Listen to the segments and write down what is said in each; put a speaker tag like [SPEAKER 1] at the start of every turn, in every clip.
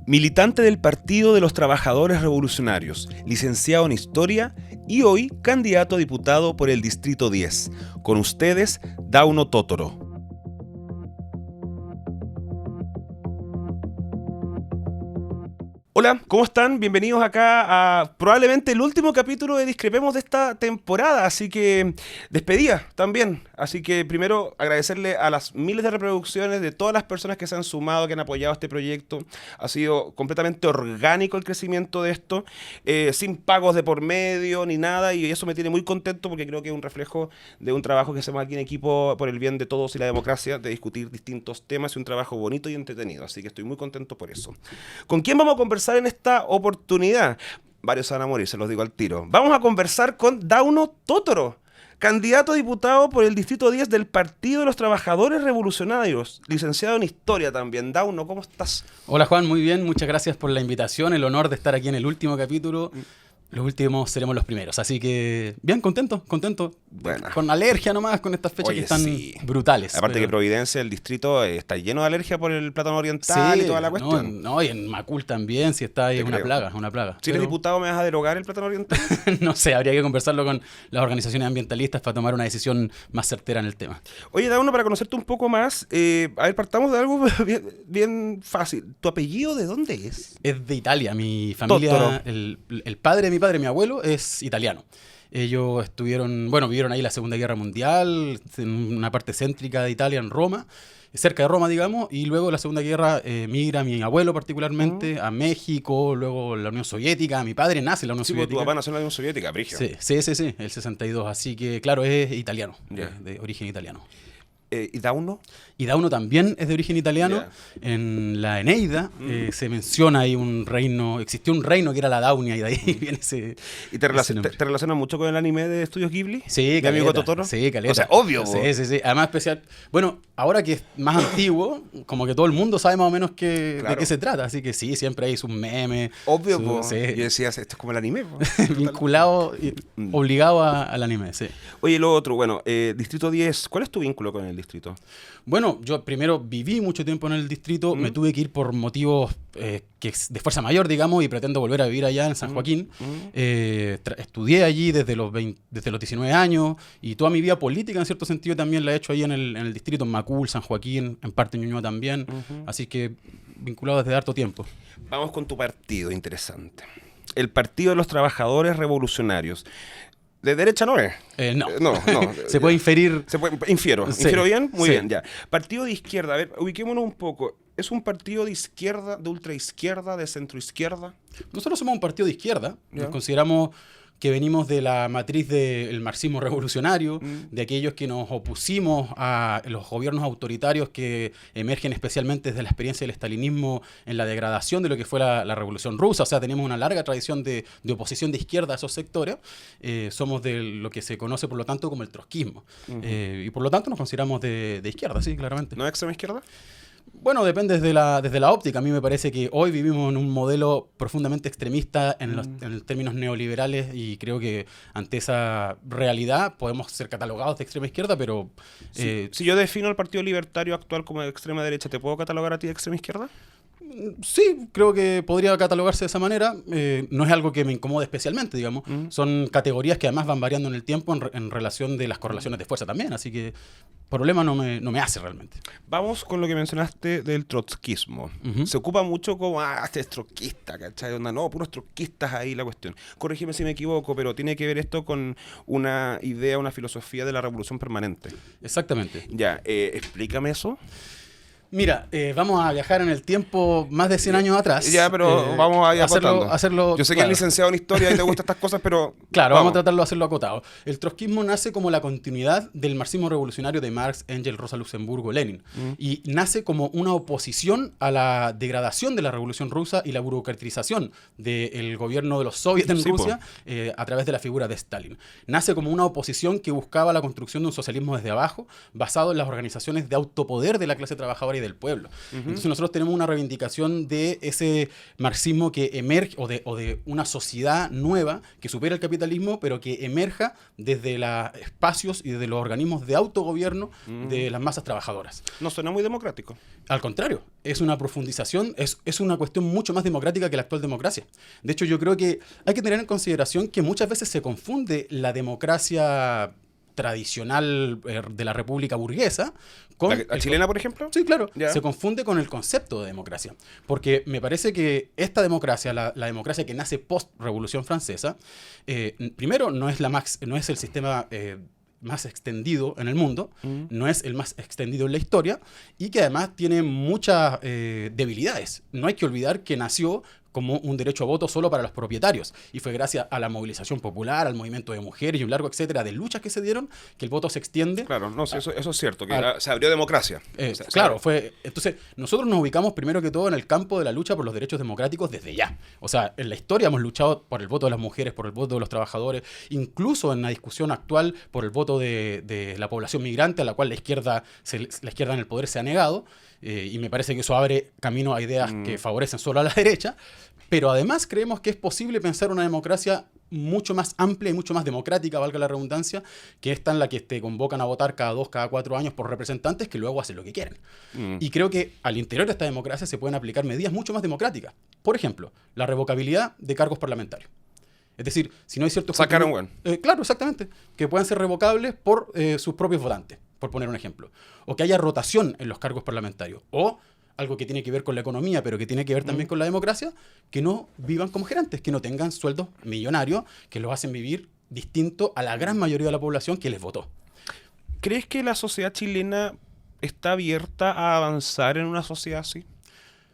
[SPEAKER 1] Militante del Partido de los Trabajadores Revolucionarios, licenciado en Historia y hoy candidato a diputado por el Distrito 10. Con ustedes, Dauno Totoro. Hola, ¿cómo están? Bienvenidos acá a probablemente el último capítulo de Discrepemos de esta temporada, así que despedida también. Así que primero agradecerle a las miles de reproducciones de todas las personas que se han sumado, que han apoyado este proyecto. Ha sido completamente orgánico el crecimiento de esto, sin pagos de por medio ni nada, y eso me tiene muy contento porque creo que es un reflejo de un trabajo que hacemos aquí en equipo por el bien de todos y la democracia, de discutir distintos temas y un trabajo bonito y entretenido. Así que estoy muy contento por eso. ¿Con quién vamos a conversar en esta oportunidad? Varios van a morir, se los digo al tiro. Vamos a conversar con Dauno Totoro, candidato a diputado por el Distrito 10 del Partido de los Trabajadores Revolucionarios, licenciado en Historia también. Dauno, ¿cómo estás?
[SPEAKER 2] Hola Juan, muy bien, muchas gracias por la invitación, el honor de estar aquí en el último capítulo. Los últimos seremos los primeros, así que bien, contento.
[SPEAKER 1] Buena.
[SPEAKER 2] Con alergia nomás, con estas fechas. Oye, que están brutales.
[SPEAKER 1] Aparte que Providencia, el distrito, está lleno de alergia por el plátano oriental, sí, y toda la cuestión.
[SPEAKER 2] No, y en Macul también, si está ahí, es una plaga.
[SPEAKER 1] Si eres diputado, ¿me vas a derogar el plátano oriental?
[SPEAKER 2] No sé, habría que conversarlo con las organizaciones ambientalistas para tomar una decisión más certera en el tema.
[SPEAKER 1] Oye, Dauno, para conocerte un poco más, a ver, partamos de algo bien fácil. ¿Tu apellido de dónde es?
[SPEAKER 2] Es de Italia, mi familia, el padre de mi padre, mi abuelo, es italiano. Ellos vivieron ahí la Segunda Guerra Mundial, en una parte céntrica de Italia, en Roma, cerca de Roma, digamos, y luego la Segunda Guerra migra mi abuelo particularmente a México, luego la Unión Soviética. Mi padre nace en la Unión Soviética.
[SPEAKER 1] Tu papá nació en la Unión Soviética, brígido.
[SPEAKER 2] Sí, el 62, así que claro, es italiano, de origen italiano.
[SPEAKER 1] ¿Y Dauno?
[SPEAKER 2] Y Dauno también es de origen italiano. En la Eneida se menciona ahí existió un reino que era la Daunia, y de ahí viene ese.
[SPEAKER 1] ¿Y te relacionas mucho con el anime de Estudios Ghibli?
[SPEAKER 2] Sí,
[SPEAKER 1] caleta. ¿Amigo Totoro?
[SPEAKER 2] Sí, caleta.
[SPEAKER 1] O sea, obvio.
[SPEAKER 2] Sí. Además, especial. Bueno, ahora que es más antiguo, como que todo el mundo sabe más o menos de qué se trata. Así que sí, siempre hay sus memes.
[SPEAKER 1] Obvio, sí. Yo decía, esto es como el anime.
[SPEAKER 2] Vinculado, obligado al anime, sí.
[SPEAKER 1] Oye, lo otro, Distrito 10, ¿cuál es tu vínculo con el distrito?
[SPEAKER 2] Bueno, yo primero viví mucho tiempo en el distrito, me tuve que ir por motivos de fuerza mayor, digamos, y pretendo volver a vivir allá en San Joaquín. Estudié allí desde los 19 años, y toda mi vida política, en cierto sentido, también la he hecho ahí en el distrito, en Macul, San Joaquín, en parte en Ñuñoa también. Así que vinculado desde harto tiempo.
[SPEAKER 1] Vamos con tu partido, interesante. El Partido de los Trabajadores Revolucionarios. ¿De derecha no es?
[SPEAKER 2] No. Se puede inferir.
[SPEAKER 1] Infiero. Sí. ¿Infiero bien? Muy bien, ya. Partido de izquierda. A ver, ubiquémonos un poco. ¿Es un partido de izquierda, de ultraizquierda, de centroizquierda?
[SPEAKER 2] Nosotros somos un partido de izquierda. Nos consideramos que venimos de la matriz del marxismo revolucionario, de aquellos que nos opusimos a los gobiernos autoritarios que emergen especialmente desde la experiencia del estalinismo en la degradación de lo que fue la Revolución Rusa. O sea, tenemos una larga tradición de oposición de izquierda a esos sectores. Somos de lo que se conoce, por lo tanto, como el trotskismo. Y por lo tanto nos consideramos de izquierda, sí, claramente.
[SPEAKER 1] ¿No es extrema izquierda?
[SPEAKER 2] Bueno, depende desde la óptica. A mí me parece que hoy vivimos en un modelo profundamente extremista en términos neoliberales, y creo que ante esa realidad podemos ser catalogados de extrema izquierda, pero...
[SPEAKER 1] Si yo defino al Partido Libertario actual como de extrema derecha, ¿te puedo catalogar a ti de extrema izquierda?
[SPEAKER 2] Sí, creo que podría catalogarse de esa manera. No es algo que me incomode especialmente, digamos. Son categorías que además van variando en el tiempo en relación de las correlaciones de fuerza también, así que problema no me hace realmente.
[SPEAKER 1] Vamos con lo que mencionaste del trotskismo. Se ocupa mucho como, este es trotskista, ¿cachai? No, puros trotskistas ahí la cuestión. Corrígeme si me equivoco, pero tiene que ver esto con una idea, una filosofía de la revolución permanente.
[SPEAKER 2] Exactamente.
[SPEAKER 1] Ya, explícame eso.
[SPEAKER 2] Mira, vamos a viajar en el tiempo más de 100 años atrás.
[SPEAKER 1] Ya, pero vamos a ir
[SPEAKER 2] hacerlo.
[SPEAKER 1] Yo sé que eres licenciado en Historia y te gustan estas cosas, pero...
[SPEAKER 2] Claro, vamos a tratarlo de hacerlo acotado. El trotskismo nace como la continuidad del marxismo revolucionario de Marx, Engels, Rosa Luxemburgo, Lenin. Y nace como una oposición a la degradación de la Revolución Rusa y la burocratización del gobierno de los soviets en Rusia a través de la figura de Stalin. Nace como una oposición que buscaba la construcción de un socialismo desde abajo, basado en las organizaciones de autopoder de la clase trabajadora y del pueblo. Entonces nosotros tenemos una reivindicación de ese marxismo que emerge, o de una sociedad nueva que supera el capitalismo, pero que emerja desde los espacios y desde los organismos de autogobierno de las masas trabajadoras.
[SPEAKER 1] No suena muy democrático.
[SPEAKER 2] Al contrario, es una profundización, es una cuestión mucho más democrática que la actual democracia. De hecho, yo creo que hay que tener en consideración que muchas veces se confunde la democracia tradicional de la república burguesa con...
[SPEAKER 1] ¿La chilena, por ejemplo?
[SPEAKER 2] Sí, claro.
[SPEAKER 1] Ya.
[SPEAKER 2] Se confunde con el concepto de democracia. Porque me parece que esta democracia, la democracia que nace post-Revolución Francesa, primero no es el sistema más extendido en el mundo, no es el más extendido en la historia, y que además tiene muchas debilidades. No hay que olvidar que nació como un derecho a voto solo para los propietarios. Y fue gracias a la movilización popular, al movimiento de mujeres y un largo etcétera de luchas que se dieron, que el voto se extiende.
[SPEAKER 1] Claro, no, sí, eso es cierto, que se abrió democracia.
[SPEAKER 2] Claro, entonces, nosotros nos ubicamos primero que todo en el campo de la lucha por los derechos democráticos desde ya. O sea, en la historia hemos luchado por el voto de las mujeres, por el voto de los trabajadores, incluso en la discusión actual por el voto de la población migrante, a la cual la izquierda en el poder se ha negado. Y me parece que eso abre camino a ideas que favorecen solo a la derecha, pero además creemos que es posible pensar una democracia mucho más amplia y mucho más democrática, valga la redundancia, que esta en la que te convocan a votar cada 2, cada 4 años por representantes que luego hacen lo que quieren. Y creo que al interior de esta democracia se pueden aplicar medidas mucho más democráticas. Por ejemplo, la revocabilidad de cargos parlamentarios. Es decir, si no hay ciertos...
[SPEAKER 1] Sacaron bueno.
[SPEAKER 2] Claro, exactamente. Que puedan ser revocables por sus propios votantes, por poner un ejemplo. O que haya rotación en los cargos parlamentarios. O algo que tiene que ver con la economía, pero que tiene que ver también con la democracia, que no vivan como gerentes, que no tengan sueldos millonarios, que los hacen vivir distinto a la gran mayoría de la población que les votó.
[SPEAKER 1] ¿Crees que la sociedad chilena está abierta a avanzar en una sociedad así?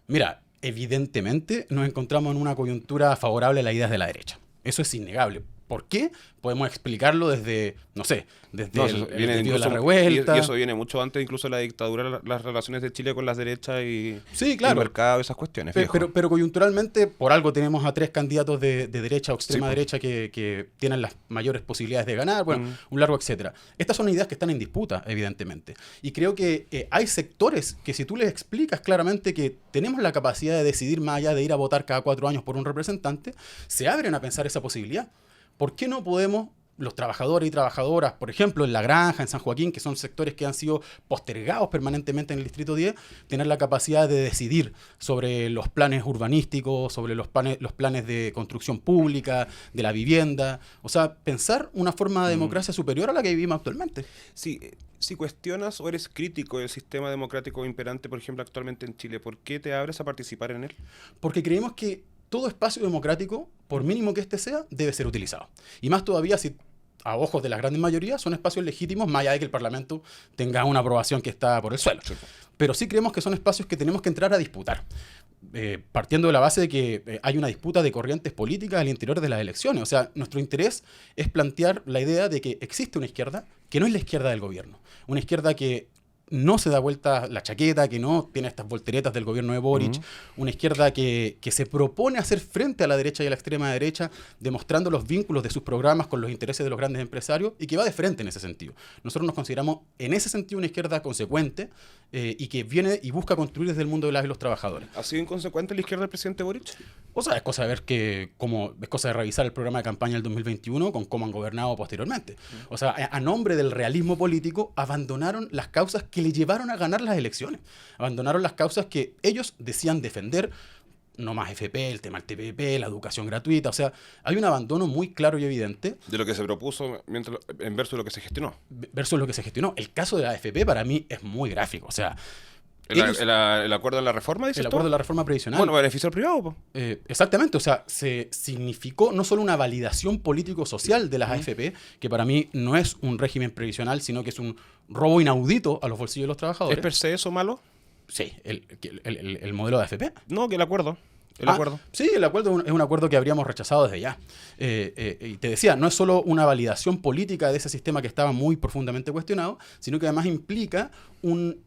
[SPEAKER 2] Mira, evidentemente nos encontramos en una coyuntura favorable a las ideas de la derecha. Eso es innegable. ¿Por qué? Podemos explicarlo desde, no sé, desde el de la revuelta.
[SPEAKER 1] Y eso viene mucho antes incluso de la dictadura, las relaciones de Chile con las derechas y
[SPEAKER 2] sí, claro,
[SPEAKER 1] el mercado, esas cuestiones.
[SPEAKER 2] Pero coyunturalmente, por algo tenemos a 3 candidatos de derecha o extrema derecha que tienen las mayores posibilidades de ganar, bueno, un largo etcétera. Estas son ideas que están en disputa, evidentemente. Y creo que hay sectores que si tú les explicas claramente que tenemos la capacidad de decidir más allá de ir a votar cada 4 años por un representante, se abren a pensar esa posibilidad. ¿Por qué no podemos, los trabajadores y trabajadoras, por ejemplo, en La Granja, en San Joaquín, que son sectores que han sido postergados permanentemente en el Distrito 10, tener la capacidad de decidir sobre los planes urbanísticos, sobre los planes de construcción pública, de la vivienda? O sea, pensar una forma de democracia superior a la que vivimos actualmente.
[SPEAKER 1] Sí, si cuestionas o eres crítico del sistema democrático imperante, por ejemplo, actualmente en Chile, ¿por qué te abres a participar en él?
[SPEAKER 2] Porque creemos que todo espacio democrático, por mínimo que este sea, debe ser utilizado. Y más todavía si, a ojos de la gran mayoría, son espacios legítimos, más allá de que el Parlamento tenga una aprobación que está por el suelo. Sí. Pero sí creemos que son espacios que tenemos que entrar a disputar. Partiendo de la base de que hay una disputa de corrientes políticas al interior de las elecciones. O sea, nuestro interés es plantear la idea de que existe una izquierda que no es la izquierda del gobierno. Una izquierda que no se da vuelta la chaqueta, que no tiene estas volteretas del gobierno de Boric, una izquierda que se propone hacer frente a la derecha y a la extrema derecha, demostrando los vínculos de sus programas con los intereses de los grandes empresarios y que va de frente en ese sentido. Nosotros nos consideramos en ese sentido una izquierda consecuente y que viene y busca construir desde el mundo de las y los trabajadores.
[SPEAKER 1] ¿Ha sido inconsecuente la izquierda del presidente Boric?
[SPEAKER 2] O sea, es cosa de ver es cosa de revisar el programa de campaña del 2021 con cómo han gobernado posteriormente. O sea, a nombre del realismo político abandonaron las causas que le llevaron a ganar las elecciones. Abandonaron las causas que ellos decían defender, no más FP, el tema del TPP, la educación gratuita. O sea, hay un abandono muy claro y evidente.
[SPEAKER 1] De lo que se propuso en versus lo que se gestionó.
[SPEAKER 2] Versus lo que se gestionó. El caso de la AFP para mí es muy gráfico. O sea,
[SPEAKER 1] ¿El acuerdo de la reforma, dices
[SPEAKER 2] el acuerdo de la reforma previsional.
[SPEAKER 1] Bueno, beneficio al privado, po.
[SPEAKER 2] Exactamente, o sea, se significó no solo una validación político-social de las AFP, que para mí no es un régimen previsional, sino que es un robo inaudito a los bolsillos de los trabajadores.
[SPEAKER 1] ¿Es per se eso malo?
[SPEAKER 2] Sí, el modelo de AFP.
[SPEAKER 1] No, que el acuerdo. Acuerdo.
[SPEAKER 2] Sí, el acuerdo es un acuerdo que habríamos rechazado desde ya. Y te decía, no es solo una validación política de ese sistema que estaba muy profundamente cuestionado, sino que además implica un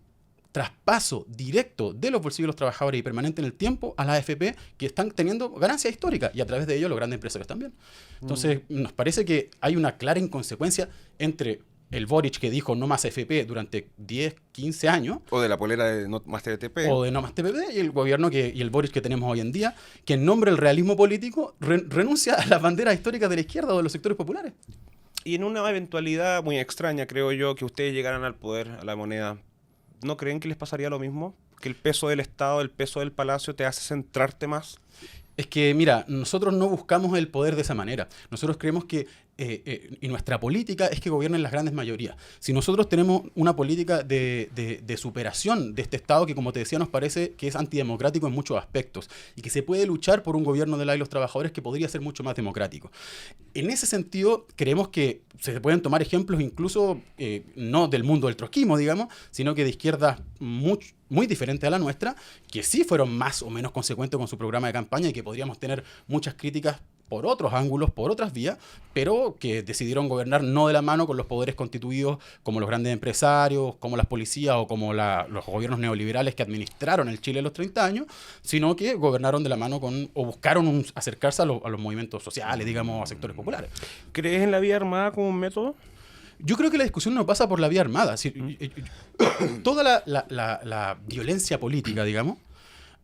[SPEAKER 2] traspaso directo de los bolsillos de los trabajadores y permanente en el tiempo a las AFP que están teniendo ganancias históricas y a través de ello los grandes empresarios también. Entonces, nos parece que hay una clara inconsecuencia entre el Boric que dijo no más FP durante 10, 15 años.
[SPEAKER 1] O de la polera de no más TTP.
[SPEAKER 2] O de no más TPP, y el gobierno y el Boric que tenemos hoy en día, que en nombre del realismo político renuncia a las banderas históricas de la izquierda o de los sectores populares.
[SPEAKER 1] Y en una eventualidad muy extraña, creo yo, que ustedes llegaran al poder, a la moneda, ¿no creen que les pasaría lo mismo? ¿Que el peso del Estado, el peso del Palacio te hace centrarte más?
[SPEAKER 2] Es que, mira, nosotros no buscamos el poder de esa manera. Nosotros creemos que, y nuestra política es que gobiernen las grandes mayorías. Si nosotros tenemos una política de superación de este Estado que, como te decía, nos parece que es antidemocrático en muchos aspectos y que se puede luchar por un gobierno de la y los trabajadores que podría ser mucho más democrático. En ese sentido, creemos que se pueden tomar ejemplos incluso no del mundo del trotskismo, digamos, sino que de izquierdas muy diferente a la nuestra, que sí fueron más o menos consecuentes con su programa de campaña y que podríamos tener muchas críticas por otros ángulos, por otras vías, pero que decidieron gobernar no de la mano con los poderes constituidos como los grandes empresarios, como las policías o como los gobiernos neoliberales que administraron el Chile en los 30 años, sino que gobernaron de la mano o buscaron acercarse a los movimientos sociales, digamos, a sectores populares.
[SPEAKER 1] ¿Crees en la vía armada como un método?
[SPEAKER 2] Yo creo que la discusión no pasa por la vía armada. Toda la violencia política, digamos,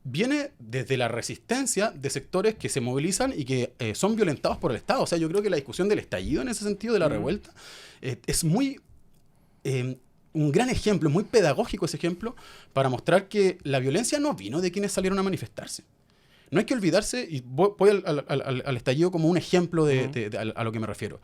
[SPEAKER 2] viene desde la resistencia de sectores que se movilizan y que son violentados por el Estado. O sea, yo creo que la discusión del estallido en ese sentido, de la revuelta, es muy... un gran ejemplo, muy pedagógico ese ejemplo, para mostrar que la violencia no vino de quienes salieron a manifestarse. No hay que olvidarse, y voy al estallido como un ejemplo a lo que me refiero.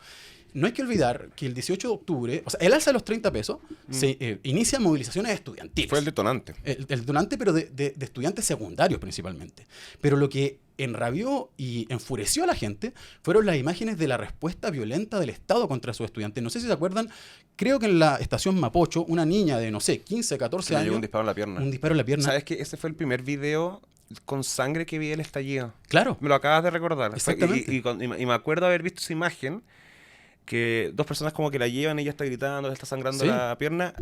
[SPEAKER 2] No hay que olvidar que el 18 de octubre, o sea, el alza de los 30 pesos, se inician movilizaciones estudiantiles.
[SPEAKER 1] Fue el detonante.
[SPEAKER 2] El detonante, pero de estudiantes secundarios principalmente. Pero lo que enrabió y enfureció a la gente fueron las imágenes de la respuesta violenta del Estado contra sus estudiantes. No sé si se acuerdan, creo que en la estación Mapocho, una niña de, no sé, 15, 14 años...
[SPEAKER 1] un disparo en la pierna.
[SPEAKER 2] Un disparo en la pierna.
[SPEAKER 1] ¿Sabes qué? Ese fue el primer video con sangre que vi del estallido.
[SPEAKER 2] Claro.
[SPEAKER 1] Me lo acabas de recordar.
[SPEAKER 2] Exactamente.
[SPEAKER 1] Y me acuerdo haber visto esa imagen, que dos personas como que la llevan y ella está gritando, le está sangrando la pierna.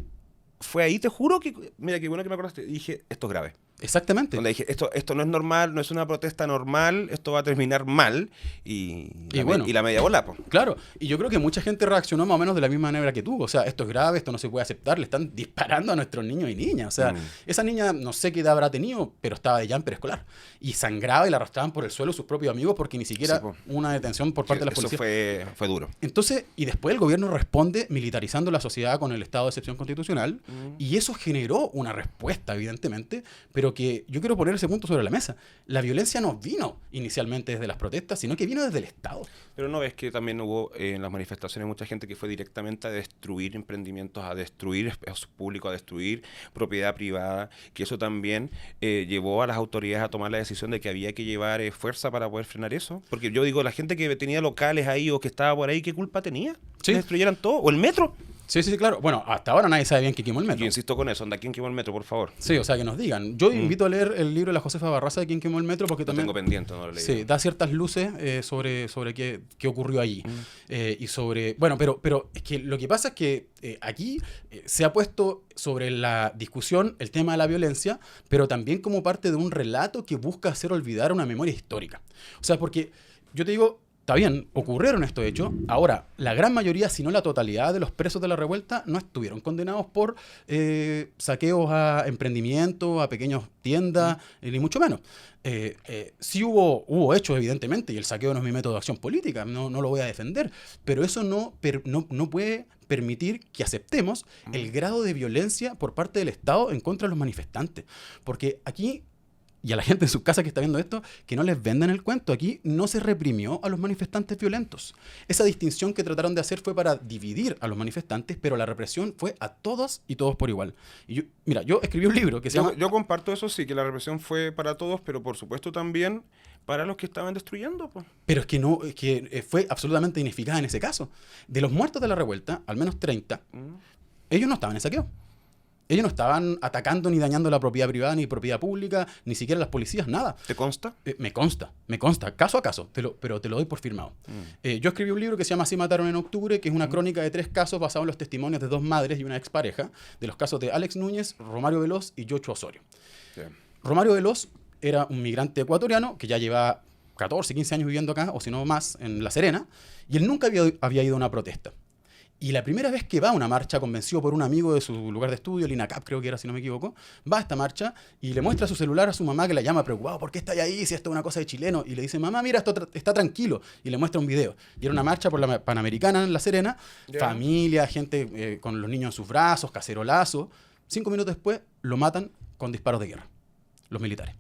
[SPEAKER 1] Fue ahí, te juro que... Mira, qué bueno que me acordaste. Dije, esto es grave.
[SPEAKER 2] Exactamente.
[SPEAKER 1] Donde dije, esto no es normal, no es una protesta normal, esto va a terminar mal. Y la media bola, po.
[SPEAKER 2] Claro, y yo creo que mucha gente reaccionó más o menos de la misma manera que tú. O sea, esto es grave, esto no se puede aceptar, le están disparando a nuestros niños y niñas. O sea, esa niña no sé qué edad habrá tenido, pero estaba de jumper escolar. Y sangraba y la arrastraban por el suelo sus propios amigos porque ni siquiera una detención por parte de la policía.
[SPEAKER 1] Eso fue duro.
[SPEAKER 2] Entonces, y después el gobierno responde militarizando la sociedad con el estado de excepción constitucional, y eso generó una respuesta, evidentemente, pero que yo quiero poner ese punto sobre la mesa. La violencia no vino inicialmente desde las protestas, sino que vino desde el Estado.
[SPEAKER 1] Pero ¿no ves que también hubo en las manifestaciones mucha gente que fue directamente a destruir emprendimientos, a destruir espacios públicos, a destruir propiedad privada? Que eso también llevó a las autoridades a tomar la decisión de que había que llevar fuerza para poder frenar eso. Porque yo digo, la gente que tenía locales ahí o que estaba por ahí, ¿qué culpa tenía?
[SPEAKER 2] Sí.
[SPEAKER 1] Que destruyeran todo. O el metro.
[SPEAKER 2] Sí, claro. Bueno, hasta ahora nadie sabe bien quién quemó el metro.
[SPEAKER 1] Yo insisto con eso, anda, ¿quién quemó el metro, por favor?
[SPEAKER 2] Sí, o sea, que nos digan. Yo invito a leer el libro de la Josefa Barraza de quién quemó el metro, porque también...
[SPEAKER 1] Lo tengo pendiente, no lo leí.
[SPEAKER 2] Sí, da ciertas luces sobre qué ocurrió allí. Y sobre... Bueno, pero es que lo que pasa es que aquí se ha puesto sobre la discusión el tema de la violencia, pero también como parte de un relato que busca hacer olvidar una memoria histórica. O sea, porque yo te digo... Está bien, ocurrieron estos hechos. Ahora, la gran mayoría, si no la totalidad de los presos de la revuelta, no estuvieron condenados por saqueos a emprendimientos, a pequeñas tiendas, ni mucho menos. Sí hubo hechos, evidentemente, y el saqueo no es mi método de acción política, no lo voy a defender, pero eso no puede permitir que aceptemos el grado de violencia por parte del Estado en contra de los manifestantes. Porque aquí... Y a la gente en sus casas que está viendo esto, que no les vendan el cuento. Aquí no se reprimió a los manifestantes violentos. Esa distinción que trataron de hacer fue para dividir a los manifestantes, pero la represión fue a todas y todos por igual. Y yo escribí un libro que se llama...
[SPEAKER 1] Yo comparto eso, sí, que la represión fue para todos, pero por supuesto también para los que estaban destruyendo. Pues.
[SPEAKER 2] Pero es que fue absolutamente ineficaz en ese caso. De los muertos de la revuelta, al menos 30, ellos no estaban en saqueo. Ellos no estaban atacando ni dañando la propiedad privada ni propiedad pública, ni siquiera las policías, nada.
[SPEAKER 1] ¿Te consta?
[SPEAKER 2] Me consta, caso a caso, pero te lo doy por firmado. Yo escribí un libro que se llama Así mataron en octubre, que es una crónica de 3 casos basados en los testimonios de 2 madres y una expareja, de los casos de Alex Núñez, Romario Veloz y Yocho Osorio. Yeah. Romario Veloz era un migrante ecuatoriano que ya lleva 14, 15 años viviendo acá, o si no más, en La Serena, y él nunca había ido a una protesta. Y la primera vez que va a una marcha, convencido por un amigo de su lugar de estudio, el INACAP creo que era, si no me equivoco, va a esta marcha y le muestra su celular a su mamá, que la llama preocupado: ¿por qué está ahí si esto es una cosa de chileno? Y le dice: mamá, mira, esto está tranquilo. Y le muestra un video. Y era una marcha por la Panamericana en La Serena, familia, gente con los niños en sus brazos, cacerolazo. 5 minutos después lo matan con disparos de guerra, los militares.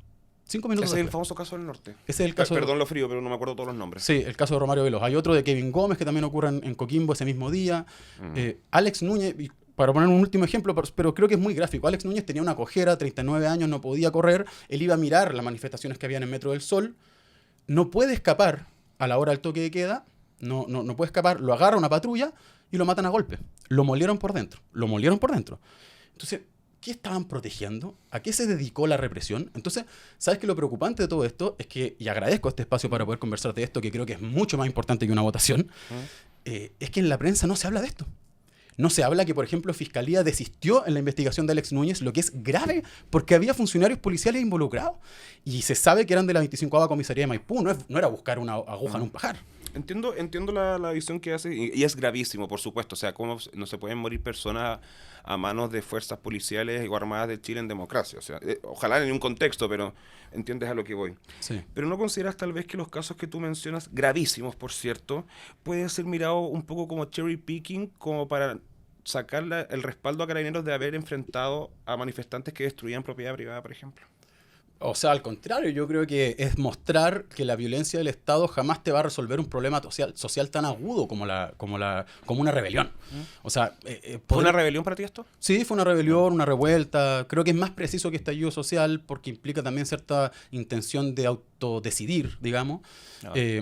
[SPEAKER 2] 5 minutos
[SPEAKER 1] Ese es el
[SPEAKER 2] después.
[SPEAKER 1] famoso caso del norte.
[SPEAKER 2] Ese es el caso.
[SPEAKER 1] Perdón lo frío, pero no me acuerdo todos los nombres.
[SPEAKER 2] Sí, el caso de Romario Veloz. Hay otro de Kevin Gómez que también ocurre en Coquimbo ese mismo día. Alex Núñez, y para poner un último ejemplo, pero creo que es muy gráfico. Alex Núñez tenía una cojera, 39 años, no podía correr. Él iba a mirar las manifestaciones que había en el Metro del Sol. No puede escapar a la hora del toque de queda. No puede escapar. Lo agarra una patrulla y lo matan a golpe. Lo molieron por dentro. Entonces, ¿qué estaban protegiendo? ¿A qué se dedicó la represión? Entonces, ¿sabes qué? Lo preocupante de todo esto es que, y agradezco este espacio para poder conversar de esto, que creo que es mucho más importante que una votación, es que en la prensa no se habla de esto. No se habla que, por ejemplo, Fiscalía desistió en la investigación de Alex Núñez, lo que es grave, porque había funcionarios policiales involucrados. Y se sabe que eran de la 25ª Comisaría de Maipú, no era buscar una aguja en un pajar.
[SPEAKER 1] Entiendo la visión que hace, y es gravísimo, por supuesto. O sea, cómo no se pueden morir personas a manos de fuerzas policiales o armadas de Chile en democracia. O sea, ojalá en un contexto, pero entiendes a lo que voy.
[SPEAKER 2] Sí.
[SPEAKER 1] Pero ¿no consideras tal vez que los casos que tú mencionas, gravísimos por cierto, pueden ser mirados un poco como cherry picking, como para sacar el respaldo a Carabineros de haber enfrentado a manifestantes que destruían propiedad privada, por ejemplo?
[SPEAKER 2] O sea, al contrario, yo creo que es mostrar que la violencia del Estado jamás te va a resolver un problema social tan agudo como una rebelión. O sea,
[SPEAKER 1] ¿Fue una rebelión para ti esto?
[SPEAKER 2] Sí, fue una rebelión, una revuelta. Creo que es más preciso que estallido social porque implica también cierta intención de autodecidir, digamos.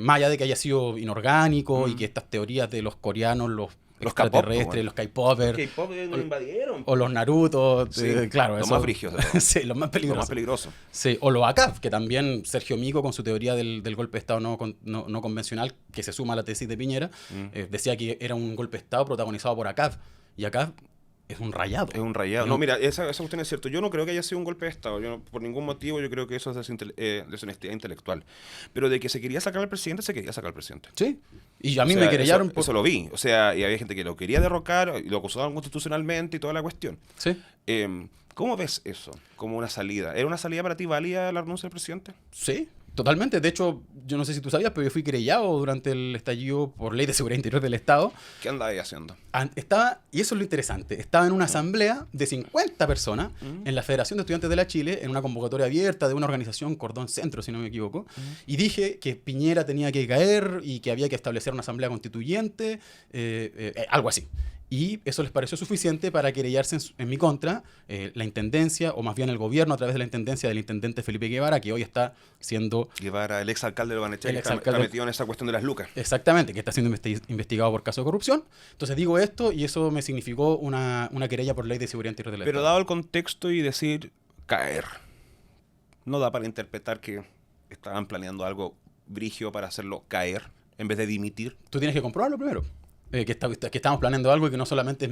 [SPEAKER 2] Más allá de que haya sido inorgánico y que estas teorías de los coreanos, los extraterrestres, los K-pop
[SPEAKER 1] nos invadieron.
[SPEAKER 2] o los Naruto,
[SPEAKER 1] Sí,
[SPEAKER 2] claro.
[SPEAKER 1] Los más brígidos de todos.
[SPEAKER 2] Sí, los más peligrosos.
[SPEAKER 1] Los más peligrosos.
[SPEAKER 2] Sí, o los ACAF, que también Sergio Mico, con su teoría del golpe de Estado no convencional, que se suma a la tesis de Piñera, decía que era un golpe de Estado protagonizado por ACAF. Y ACAF es un rayado.
[SPEAKER 1] Es un rayado. No, mira, esa cuestión es cierto. Yo no creo que haya sido un golpe de Estado. Por ningún motivo yo creo que eso es deshonestidad intelectual. Pero de que se quería sacar al presidente, se quería sacar al presidente.
[SPEAKER 2] Sí. Y a mí me querellaron
[SPEAKER 1] eso lo vi. O sea, y había gente que lo quería derrocar y lo acusaban constitucionalmente y toda la cuestión.
[SPEAKER 2] Sí.
[SPEAKER 1] ¿Cómo ves eso como una salida? ¿Era una salida para ti válida la renuncia del presidente?
[SPEAKER 2] Sí. Totalmente. De hecho, yo no sé si tú sabías, pero yo fui querellado durante el estallido por Ley de Seguridad Interior del Estado.
[SPEAKER 1] ¿Qué andaba ahí haciendo?
[SPEAKER 2] Y eso es lo interesante, estaba en una asamblea de 50 personas en la Federación de Estudiantes de la Chile, en una convocatoria abierta de una organización, Cordón Centro, si no me equivoco, y dije que Piñera tenía que caer y que había que establecer una asamblea constituyente, algo así. Y eso les pareció suficiente para querellarse en mi contra la intendencia, o más bien el gobierno a través de la intendencia del intendente Felipe Guevara, que hoy está siendo...
[SPEAKER 1] Guevara, el exalcalde de Banechea, que está metido en esa cuestión de las lucas.
[SPEAKER 2] Exactamente, que está siendo investigado por caso de corrupción. Entonces digo esto y eso me significó una querella por Ley de Seguridad Interior del Estado.
[SPEAKER 1] Pero dado el contexto y decir caer, no da para interpretar que estaban planeando algo brigio para hacerlo caer en vez de dimitir.
[SPEAKER 2] Tú tienes que comprobarlo primero. Que estamos planeando algo y que no solamente es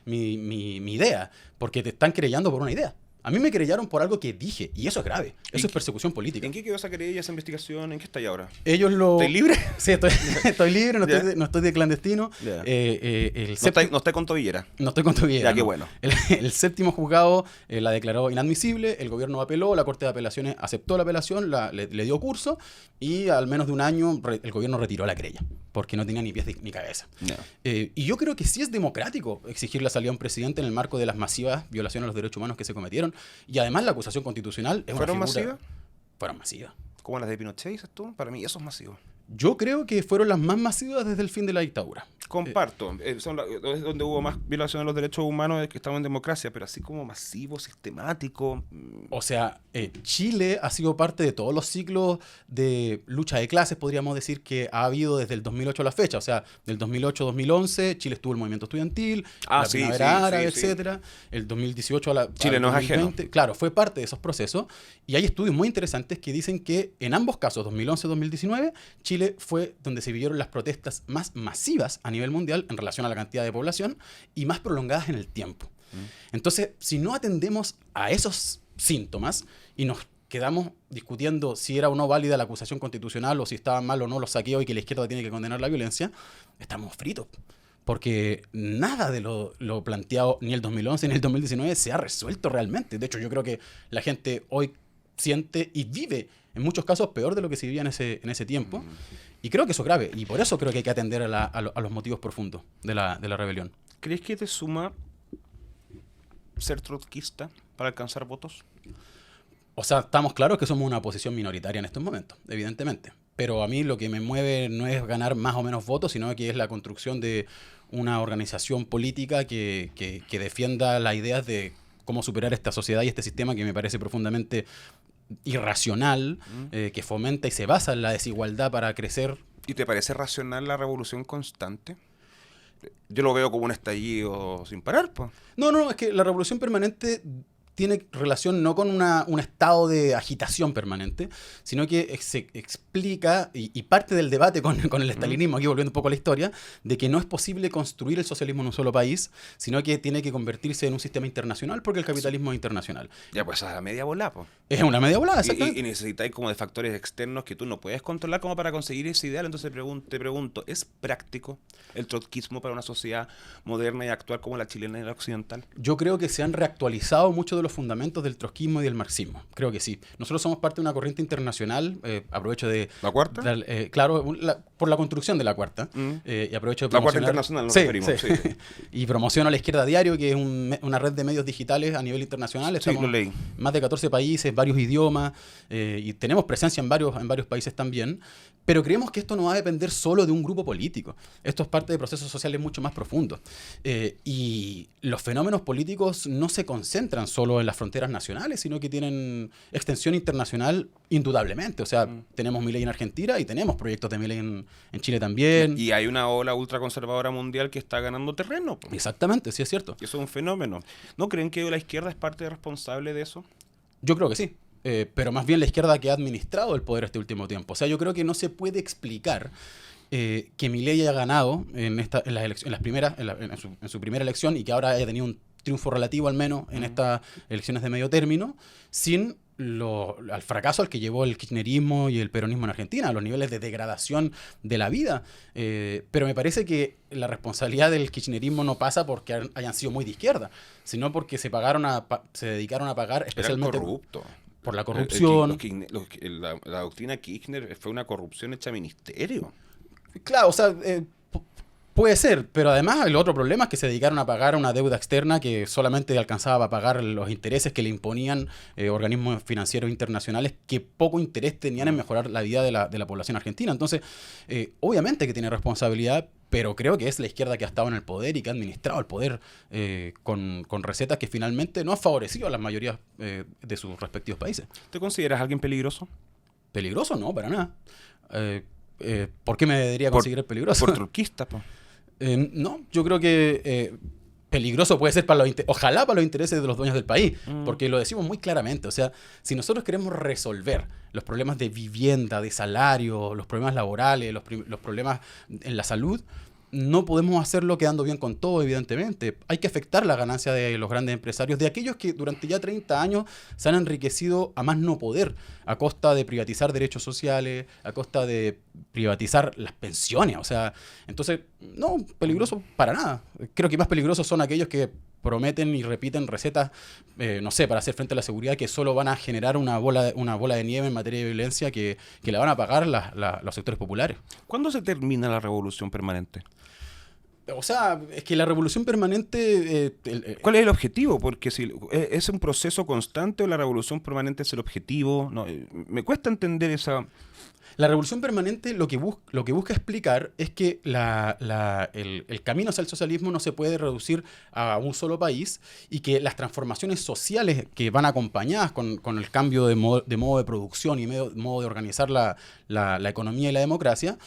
[SPEAKER 2] mi idea, porque te están querellando por una idea. A mí me querellaron por algo que dije, y eso es grave. Eso es persecución política.
[SPEAKER 1] ¿En qué quedó esa querella, esa investigación? ¿En qué está ahí ahora?
[SPEAKER 2] ¿Estás
[SPEAKER 1] libre?
[SPEAKER 2] Sí, estoy libre, no estoy de clandestino.
[SPEAKER 1] No estoy con tobillera.
[SPEAKER 2] No estoy con tobillera.
[SPEAKER 1] Ya, qué bueno.
[SPEAKER 2] El séptimo juzgado la declaró inadmisible, el gobierno apeló, la Corte de Apelaciones aceptó la apelación, le dio curso, y al menos de un año el gobierno retiró la querella, porque no tenía ni pies ni cabeza. No. Y yo creo que sí es democrático exigir la salida de un presidente en el marco de las masivas violaciones a los derechos humanos que se cometieron. Y además la acusación constitucional es
[SPEAKER 1] ¿Fueron
[SPEAKER 2] una figura...
[SPEAKER 1] masivas?
[SPEAKER 2] Fueron masivas.
[SPEAKER 1] ¿Como las de Pinochet, dices tú? Para mí eso es masivo.
[SPEAKER 2] Yo creo que fueron las más masivas desde el fin de la dictadura.
[SPEAKER 1] Comparto. Es donde hubo más violación de los derechos humanos que estamos en democracia, pero así como masivo, sistemático.
[SPEAKER 2] O sea, Chile ha sido parte de todos los ciclos de lucha de clases, podríamos decir, que ha habido desde el 2008 a la fecha. O sea, del 2008-2011, Chile estuvo el movimiento estudiantil, la primavera árabe, etcétera. El 2018 a la
[SPEAKER 1] Chile no es ajeno.
[SPEAKER 2] Claro, fue parte de esos procesos. Y hay estudios muy interesantes que dicen que en ambos casos, 2011-2019, Chile fue donde se vivieron las protestas más masivas a nivel mundial en relación a la cantidad de población y más prolongadas en el tiempo. Entonces, si no atendemos a esos síntomas y nos quedamos discutiendo si era o no válida la acusación constitucional o si estaban mal o no los saqueos y que la izquierda tiene que condenar la violencia, estamos fritos. porque nada de lo planteado ni el 2011 ni el 2019 se ha resuelto realmente. De hecho, yo creo que la gente hoy siente y vive, en muchos casos, peor de lo que se vivía en ese tiempo. Y creo que eso es grave. Y por eso creo que hay que atender a los motivos profundos de la rebelión.
[SPEAKER 1] ¿Crees que te suma ser trotskista para alcanzar votos?
[SPEAKER 2] O sea, estamos claros que somos una oposición minoritaria en estos momentos, evidentemente. Pero a mí lo que me mueve no es ganar más o menos votos, sino que es la construcción de una organización política que defienda las ideas de cómo superar esta sociedad y este sistema que me parece profundamente irracional, que fomenta y se basa en la desigualdad para crecer.
[SPEAKER 1] ¿Y te parece racional la revolución constante? Yo lo veo como un estallido sin parar, pues.
[SPEAKER 2] No, es que la revolución permanente tiene relación no con un estado de agitación permanente, sino que se explica, y parte del debate con el estalinismo, aquí volviendo un poco a la historia, de que no es posible construir el socialismo en un solo país, sino que tiene que convertirse en un sistema internacional porque el capitalismo es internacional.
[SPEAKER 1] Ya, pues a la media volada, pues.
[SPEAKER 2] Es una media volada, exactamente.
[SPEAKER 1] Y necesitáis como de factores externos que tú no puedes controlar como para conseguir ese ideal. Entonces te pregunto, ¿es práctico el trotskismo para una sociedad moderna y actual como la chilena y la occidental?
[SPEAKER 2] Yo creo que se han reactualizado muchos de los fundamentos del trotskismo y del marxismo. Creo que sí. Nosotros somos parte de una corriente internacional. Aprovecho de...
[SPEAKER 1] ¿La cuarta?
[SPEAKER 2] Claro, por la construcción de la cuarta. Y aprovecho de
[SPEAKER 1] la cuarta
[SPEAKER 2] promocionar...
[SPEAKER 1] internacional, nos referimos. Sí.
[SPEAKER 2] Y promociono a la Izquierda Diario, que es una red de medios digitales a nivel internacional. Estamos
[SPEAKER 1] lo leí.
[SPEAKER 2] Más de 14 países, varios idiomas, y tenemos presencia en varios países también. Pero creemos que esto no va a depender solo de un grupo político. Esto es parte de procesos sociales mucho más profundos. Y los fenómenos políticos no se concentran solo en las fronteras nacionales, sino que tienen extensión internacional indudablemente. O sea, tenemos Milei en Argentina y tenemos proyectos de Milei en Chile también.
[SPEAKER 1] Y hay una ola ultraconservadora mundial que está ganando terreno.
[SPEAKER 2] Exactamente, sí es cierto.
[SPEAKER 1] Eso es un fenómeno. ¿No creen que la izquierda es parte responsable de eso?
[SPEAKER 2] Yo creo que sí. Pero más bien la izquierda que ha administrado el poder este último tiempo. O sea, yo creo que no se puede explicar que Milei haya ganado en su primera elección y que ahora haya tenido un triunfo relativo al menos en estas elecciones de medio término, sin al fracaso al que llevó el kirchnerismo y el peronismo en Argentina, a los niveles de degradación de la vida. Pero me parece que la responsabilidad del kirchnerismo no pasa porque hayan sido muy de izquierda, sino porque se dedicaron a pagar especialmente...
[SPEAKER 1] Era corrupto.
[SPEAKER 2] Por la corrupción.
[SPEAKER 1] La doctrina Kirchner fue una corrupción hecha ministerio.
[SPEAKER 2] Claro, o sea, puede ser, pero además el otro problema es que se dedicaron a pagar una deuda externa que solamente alcanzaba a pagar los intereses que le imponían organismos financieros internacionales que poco interés tenían en mejorar la vida de la población argentina. Entonces, obviamente que tiene responsabilidad, pero creo que es la izquierda que ha estado en el poder y que ha administrado el poder con recetas que finalmente no han favorecido a las mayorías de sus respectivos países.
[SPEAKER 1] ¿Te consideras alguien peligroso?
[SPEAKER 2] ¿Peligroso? No, para nada. ¿Por qué me debería considerar peligroso?
[SPEAKER 1] Por trotskista, pues.
[SPEAKER 2] No, yo creo que peligroso puede ser ojalá para los intereses de los dueños del país, porque lo decimos muy claramente. O sea, si nosotros queremos resolver los problemas de vivienda, de salario, los problemas laborales, los problemas en la salud, no podemos hacerlo quedando bien con todo, evidentemente. Hay que afectar la ganancia de los grandes empresarios, de aquellos que durante ya 30 años se han enriquecido a más no poder, a costa de privatizar derechos sociales, a costa de privatizar las pensiones. O sea, entonces, no, peligroso para nada. Creo que más peligrosos son aquellos que prometen y repiten recetas, no sé, para hacer frente a la seguridad, que solo van a generar una bola de nieve en materia de violencia que la van a pagar los sectores populares.
[SPEAKER 1] ¿Cuándo se termina la revolución permanente?
[SPEAKER 2] O sea, es que la revolución permanente...
[SPEAKER 1] ¿Cuál es el objetivo? Porque si es un proceso constante o la revolución permanente es el objetivo. No, me cuesta entender esa...
[SPEAKER 2] La revolución permanente lo que busca explicar es que el camino hacia el socialismo no se puede reducir a un solo país y que las transformaciones sociales que van acompañadas con el cambio de modo de producción y modo de organizar la economía y la democracia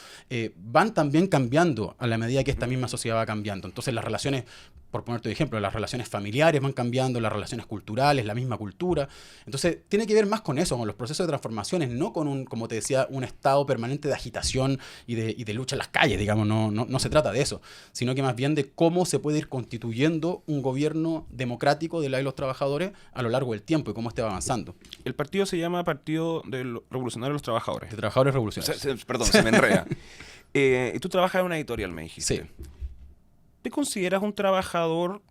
[SPEAKER 2] van también cambiando a la medida que esta misma sociedad va cambiando. Entonces las relaciones, por ponerte un ejemplo, las relaciones familiares van cambiando, las relaciones culturales, la misma cultura. Entonces tiene que ver más con eso, con los procesos de transformaciones, no con como te decía, un estado permanente de agitación y de lucha en las calles, digamos. No se trata de eso, sino que más bien de cómo se puede ir constituyendo un gobierno democrático de los trabajadores a lo largo del tiempo y cómo este va avanzando.
[SPEAKER 1] El partido se llama Partido Revolucionario de los Trabajadores.
[SPEAKER 2] De Trabajadores Revolucionarios.
[SPEAKER 1] Perdón, se me enreda. Y tú trabajas en una editorial, me dijiste.
[SPEAKER 2] Sí.
[SPEAKER 1] ¿te consideras un trabajador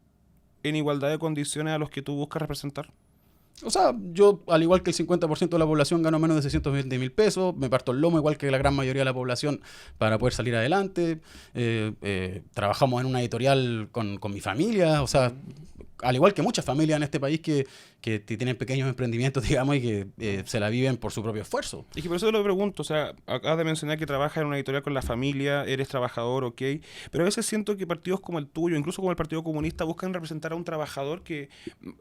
[SPEAKER 1] en igualdad de condiciones a los que tú buscas representar?
[SPEAKER 2] O sea, yo, al igual que el 50% de la población, gano menos de 620.000 pesos, me parto el lomo igual que la gran mayoría de la población para poder salir adelante. Trabajamos en una editorial con mi familia, o sea, al igual que muchas familias en este país que tienen pequeños emprendimientos, digamos, y que se la viven por su propio esfuerzo.
[SPEAKER 1] Y que por eso te lo pregunto, o sea, acabas de mencionar que trabajas en una editorial con la familia, eres trabajador, ok, pero a veces siento que partidos como el tuyo, incluso como el Partido Comunista, buscan representar a un trabajador que,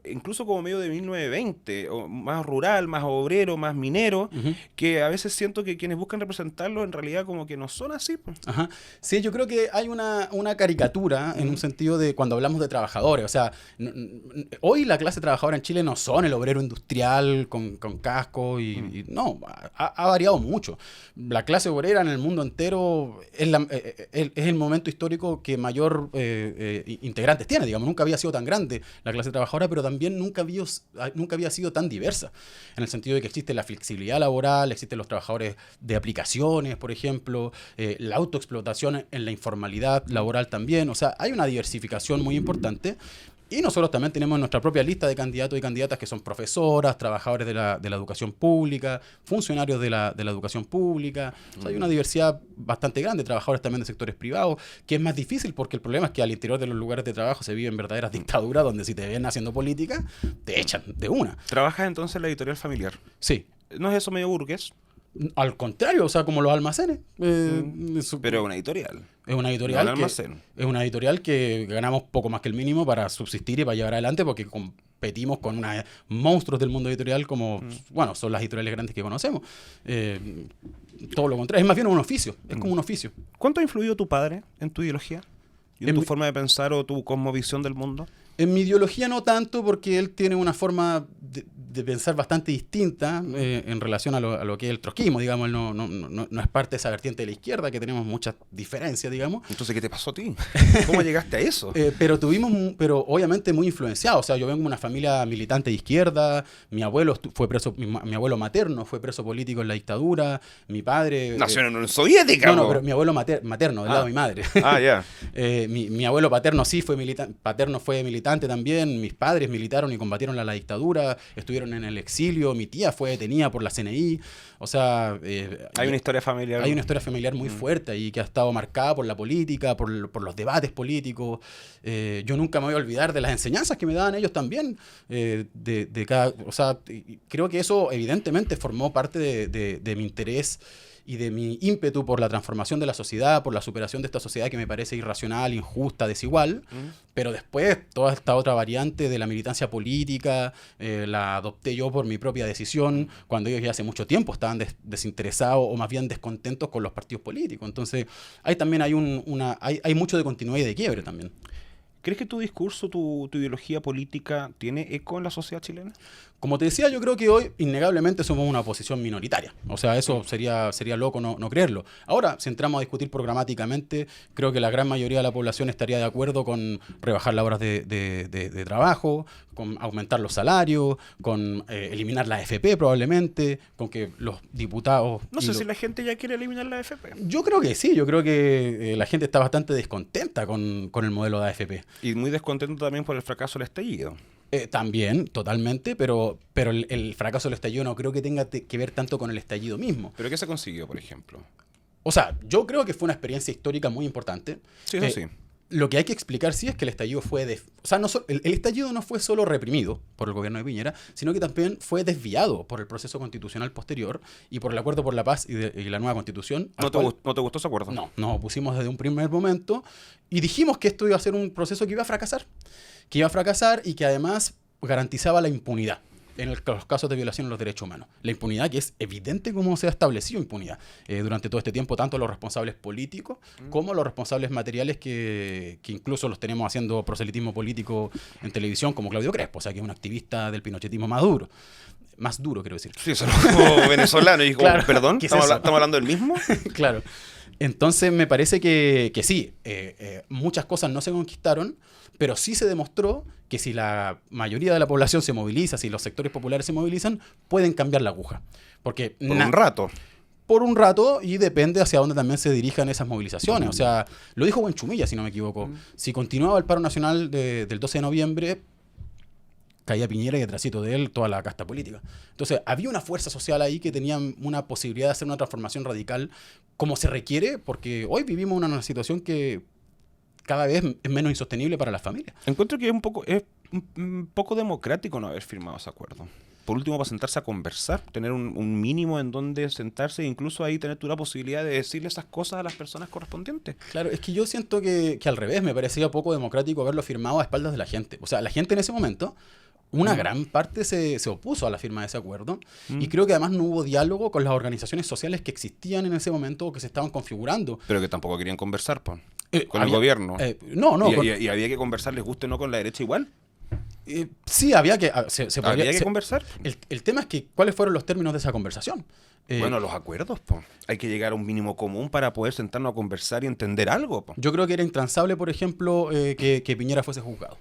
[SPEAKER 1] incluso como medio de 1920, o más rural, más obrero, más minero, que a veces siento que quienes buscan representarlo en realidad como que no son así, pues.
[SPEAKER 2] Ajá. Sí, yo creo que hay una caricatura en un sentido de cuando hablamos de trabajadores. O sea, hoy la clase trabajadora en Chile no son el obrero industrial con casco y no, ha variado mucho. La clase obrera en el mundo entero es el momento histórico que mayor integrantes tiene, digamos. Nunca había sido tan grande la clase trabajadora, pero también nunca había sido tan diversa, en el sentido de que existe la flexibilidad laboral, existen los trabajadores de aplicaciones, por ejemplo, la autoexplotación en la informalidad laboral también. O sea, hay una diversificación muy importante. Y nosotros también tenemos nuestra propia lista de candidatos y candidatas que son profesoras, trabajadores de la educación pública, funcionarios de la educación pública. O sea, hay una diversidad bastante grande, trabajadores también de sectores privados, que es más difícil porque el problema es que al interior de los lugares de trabajo se viven verdaderas dictaduras donde si te ven haciendo política, te echan de una.
[SPEAKER 1] ¿Trabajas entonces en la editorial familiar?
[SPEAKER 2] Sí.
[SPEAKER 1] ¿No es eso medio burgués?
[SPEAKER 2] Al contrario, o sea, como los almacenes.
[SPEAKER 1] Pero es una editorial.
[SPEAKER 2] Es una editorial,
[SPEAKER 1] es
[SPEAKER 2] una editorial que ganamos poco más que el mínimo para subsistir y para llevar adelante porque competimos con unos monstruos del mundo editorial como, bueno, son las editoriales grandes que conocemos. Todo lo contrario, es más bien un oficio, es como un oficio.
[SPEAKER 1] ¿Cuánto ha influido tu padre en tu ideología? ¿Y en tu forma de pensar o tu cosmovisión del mundo?
[SPEAKER 2] En mi ideología no tanto, porque él tiene una forma de pensar bastante distinta en relación a lo que es el trotskismo, digamos. Él no es parte de esa vertiente de la izquierda, que tenemos muchas diferencias, digamos.
[SPEAKER 1] Entonces, ¿qué te pasó a ti? ¿Cómo llegaste a eso?
[SPEAKER 2] Pero obviamente muy influenciado. O sea, yo vengo de una familia militante de izquierda, mi abuelo fue preso, mi abuelo materno fue preso político en la dictadura, mi padre...
[SPEAKER 1] Nació en la Unión Soviética.
[SPEAKER 2] No, pero mi abuelo materno, del lado de mi madre.
[SPEAKER 1] Ya.
[SPEAKER 2] Mi abuelo paterno sí fue militante, fue militante también, mis padres militaron y combatieron la dictadura, estuvieron en el exilio, mi tía fue detenida por la CNI, o sea...
[SPEAKER 1] hay una historia familiar.
[SPEAKER 2] Hay una historia familiar muy fuerte y que ha estado marcada por la política, por los debates políticos. Yo nunca me voy a olvidar de las enseñanzas que me daban ellos también, o sea, creo que eso evidentemente formó parte de mi interés y de mi ímpetu por la transformación de la sociedad, por la superación de esta sociedad que me parece irracional, injusta, desigual, pero después toda esta otra variante de la militancia política la adopté yo por mi propia decisión, cuando ellos ya hace mucho tiempo estaban desinteresados o más bien descontentos con los partidos políticos. Entonces, ahí también hay mucho de continuidad y de quiebre también.
[SPEAKER 1] ¿Crees que tu discurso, tu ideología política tiene eco en la sociedad chilena?
[SPEAKER 2] Como te decía, yo creo que hoy innegablemente somos una oposición minoritaria. O sea, eso sería loco no creerlo. Ahora, si entramos a discutir programáticamente, creo que la gran mayoría de la población estaría de acuerdo con rebajar las horas de trabajo, con aumentar los salarios, con eliminar la AFP probablemente, con que los diputados...
[SPEAKER 1] No sé si la gente ya quiere eliminar la AFP.
[SPEAKER 2] Yo creo que sí, yo creo que la gente está bastante descontenta con el modelo de AFP.
[SPEAKER 1] Y muy descontento también por el fracaso del estallido.
[SPEAKER 2] También, totalmente, pero el fracaso del estallido no creo que tenga que ver tanto con el estallido mismo.
[SPEAKER 1] ¿Pero qué se consiguió, por ejemplo?
[SPEAKER 2] O sea, yo creo que fue una experiencia histórica muy importante.
[SPEAKER 1] Sí, eso sí.
[SPEAKER 2] Lo que hay que explicar sí es que el estallido fue... O sea, el estallido no fue solo reprimido por el gobierno de Piñera, sino que también fue desviado por el proceso constitucional posterior y por el Acuerdo por la Paz y la nueva Constitución.
[SPEAKER 1] ¿No te gustó ese acuerdo?
[SPEAKER 2] No, nos opusimos desde un primer momento y dijimos que esto iba a ser un proceso que iba a fracasar. Y que además garantizaba la impunidad en los casos de violación de los derechos humanos. La impunidad que es evidente como se ha establecido impunidad durante todo este tiempo, tanto los responsables políticos como los responsables materiales que incluso los tenemos haciendo proselitismo político en televisión, como Claudio Crespo, o sea, que es un activista del pinochetismo más duro, quiero decir.
[SPEAKER 1] Sí, eso como venezolano. Y como,
[SPEAKER 2] claro,
[SPEAKER 1] perdón, ¿estamos hablando del mismo?
[SPEAKER 2] Claro. Entonces me parece que sí, muchas cosas no se conquistaron, pero sí se demostró que si la mayoría de la población se moviliza, si los sectores populares se movilizan, pueden cambiar la aguja. Porque
[SPEAKER 1] por un rato.
[SPEAKER 2] por un rato y depende hacia dónde también se dirijan esas movilizaciones. O sea, lo dijo Buenchumilla, si no me equivoco. Si continuaba el paro nacional del 12 de noviembre, caía Piñera y detrásito de él toda la casta política. Entonces, había una fuerza social ahí que tenía una posibilidad de hacer una transformación radical como se requiere, porque hoy vivimos una situación que cada vez es menos insostenible para las familias.
[SPEAKER 1] Encuentro que es un poco democrático no haber firmado ese acuerdo. Por último, para sentarse a conversar, tener un mínimo en donde sentarse e incluso ahí tener tú la posibilidad de decirle esas cosas a las personas correspondientes.
[SPEAKER 2] Claro, es que yo siento que al revés, me parecía poco democrático haberlo firmado a espaldas de la gente. O sea, la gente en ese momento, una gran parte se opuso a la firma de ese acuerdo y creo que además no hubo diálogo con las organizaciones sociales que existían en ese momento o que se estaban configurando.
[SPEAKER 1] Pero que tampoco querían conversar, con el gobierno.
[SPEAKER 2] No.
[SPEAKER 1] Y había que conversar, les guste o no, con la derecha igual.
[SPEAKER 2] Sí, había que...
[SPEAKER 1] Había que conversar.
[SPEAKER 2] El tema es que, ¿cuáles fueron los términos de esa conversación?
[SPEAKER 1] Bueno, los acuerdos, hay que llegar a un mínimo común para poder sentarnos a conversar y entender algo.
[SPEAKER 2] Yo creo que era intransable, por ejemplo, que Piñera fuese juzgado.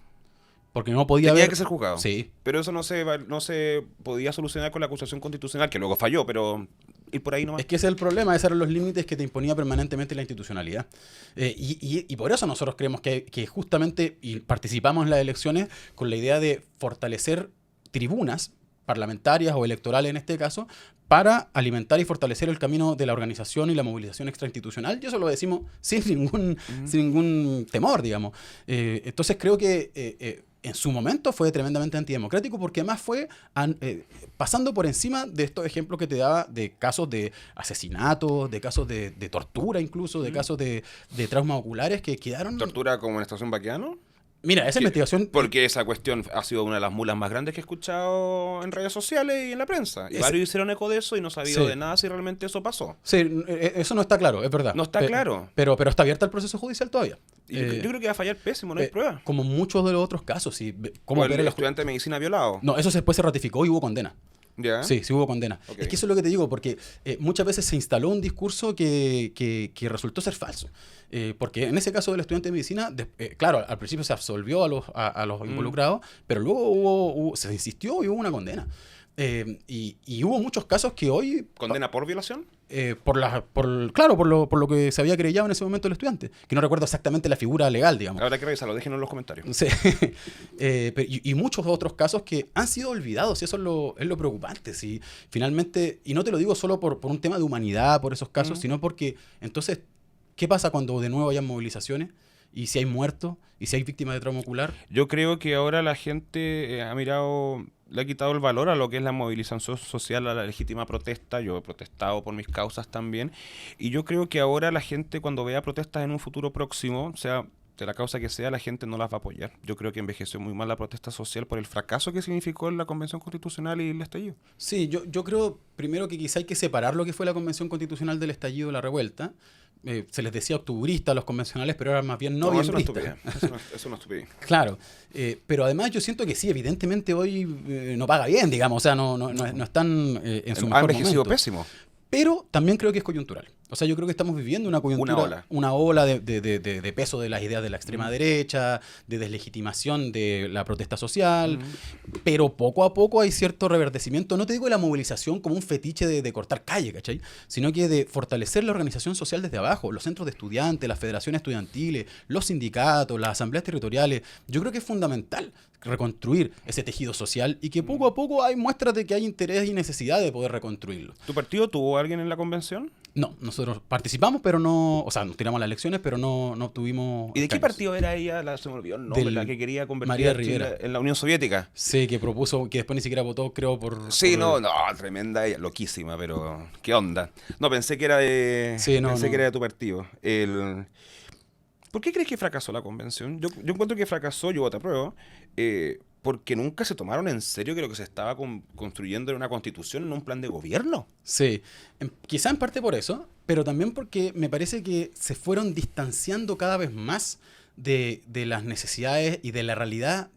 [SPEAKER 2] Porque no podía
[SPEAKER 1] Tenía que ser juzgado.
[SPEAKER 2] Sí.
[SPEAKER 1] Pero eso no se podía solucionar con la acusación constitucional, que luego falló, pero ir por ahí nomás.
[SPEAKER 2] Es que ese es el problema, esos eran los límites que te imponía permanentemente la institucionalidad. Y por eso nosotros creemos que justamente y participamos en las elecciones con la idea de fortalecer tribunas parlamentarias o electorales en este caso, para alimentar y fortalecer el camino de la organización y la movilización extrainstitucional. Y eso lo decimos sin ningún temor, digamos. Entonces creo que en su momento fue tremendamente antidemocrático porque además fue pasando por encima de estos ejemplos que te daba de casos de asesinatos, de casos de tortura incluso, de casos de traumas oculares que quedaron...
[SPEAKER 1] ¿Tortura como en la estación Baqueano?
[SPEAKER 2] Mira, esa investigación...
[SPEAKER 1] Porque esa cuestión ha sido una de las mulas más grandes que he escuchado en redes sociales y en la prensa. Y varios hicieron eco de eso y no sabido de nada si realmente eso pasó.
[SPEAKER 2] Sí, eso no está claro, es verdad.
[SPEAKER 1] No está claro.
[SPEAKER 2] Pero está abierto el proceso judicial todavía.
[SPEAKER 1] Yo creo que va a fallar pésimo, no hay prueba.
[SPEAKER 2] Como muchos de los otros casos. Sí.
[SPEAKER 1] Como el estudiante de medicina violado.
[SPEAKER 2] No, eso después se ratificó y hubo condena.
[SPEAKER 1] ¿Ya?
[SPEAKER 2] Sí hubo condena.
[SPEAKER 1] Okay.
[SPEAKER 2] Es que eso es lo que te digo, porque muchas veces se instaló un discurso que resultó ser falso. Porque en ese caso del estudiante de medicina, claro, al principio se absolvió a los involucrados, pero luego se insistió y hubo una condena. Y hubo muchos casos que hoy...
[SPEAKER 1] ¿Condena por violación?
[SPEAKER 2] Por lo que se había querellado en ese momento el estudiante, que no recuerdo exactamente la figura legal, digamos.
[SPEAKER 1] Habrá que revisarlo, déjenos en los comentarios.
[SPEAKER 2] Sí. Y muchos otros casos que han sido olvidados, y eso es lo preocupante. ¿Sí? Finalmente, y no te lo digo solo por un tema de humanidad, por esos casos, sino porque entonces, ¿qué pasa cuando de nuevo hayan movilizaciones? ¿Y si hay muertos? ¿Y si hay víctimas de trauma ocular?
[SPEAKER 1] Yo creo que ahora la gente le ha quitado el valor a lo que es la movilización social, a la legítima protesta. Yo he protestado por mis causas también. Y yo creo que ahora la gente, cuando vea protestas en un futuro próximo, o sea, de la causa que sea, la gente no las va a apoyar. Yo creo que envejeció muy mal la protesta social por el fracaso que significó la Convención Constitucional y el estallido.
[SPEAKER 2] Sí, yo creo primero que quizá hay que separar lo que fue la Convención Constitucional del estallido de la revuelta. Se les decía octubristas a los convencionales, pero eran más bien noviembristas.
[SPEAKER 1] Eso no es estupidez.
[SPEAKER 2] Claro, pero además yo siento que sí, evidentemente hoy no paga bien, digamos, o sea, no están en su mejor momento.
[SPEAKER 1] Pésimo.
[SPEAKER 2] Pero también creo que es coyuntural. O sea, yo creo que estamos viviendo una coyuntura, una ola de peso de las ideas de la extrema derecha, de deslegitimación de la protesta social, pero poco a poco hay cierto reverdecimiento, no te digo de la movilización como un fetiche de cortar calle, ¿cachai? Sino que de fortalecer la organización social desde abajo, los centros de estudiantes, las federaciones estudiantiles, los sindicatos, las asambleas territoriales. Yo creo que es fundamental reconstruir ese tejido social y que poco a poco hay muestras de que hay interés y necesidad de poder reconstruirlo.
[SPEAKER 1] ¿Tu partido tuvo a alguien en la convención?
[SPEAKER 2] No, nosotros participamos, pero no, o sea, nos tiramos las elecciones, pero no tuvimos...
[SPEAKER 1] ¿Y de qué partido era ella? Se me olvidó el nombre, la que quería convertir a Chile en la Unión Soviética.
[SPEAKER 2] Sí, que propuso, que después ni siquiera votó, creo, por...
[SPEAKER 1] Sí, no, tremenda ella, loquísima, pero ¿qué onda? No, pensé que era de...
[SPEAKER 2] Sí, pensé
[SPEAKER 1] que era de tu partido. ¿Por qué crees que fracasó la convención? Yo encuentro que fracasó, yo voto a prueba, porque nunca se tomaron en serio que lo que se estaba construyendo era una constitución, en un plan de gobierno.
[SPEAKER 2] Sí, quizá en parte por eso, pero también porque me parece que se fueron distanciando cada vez más de las necesidades y de la realidad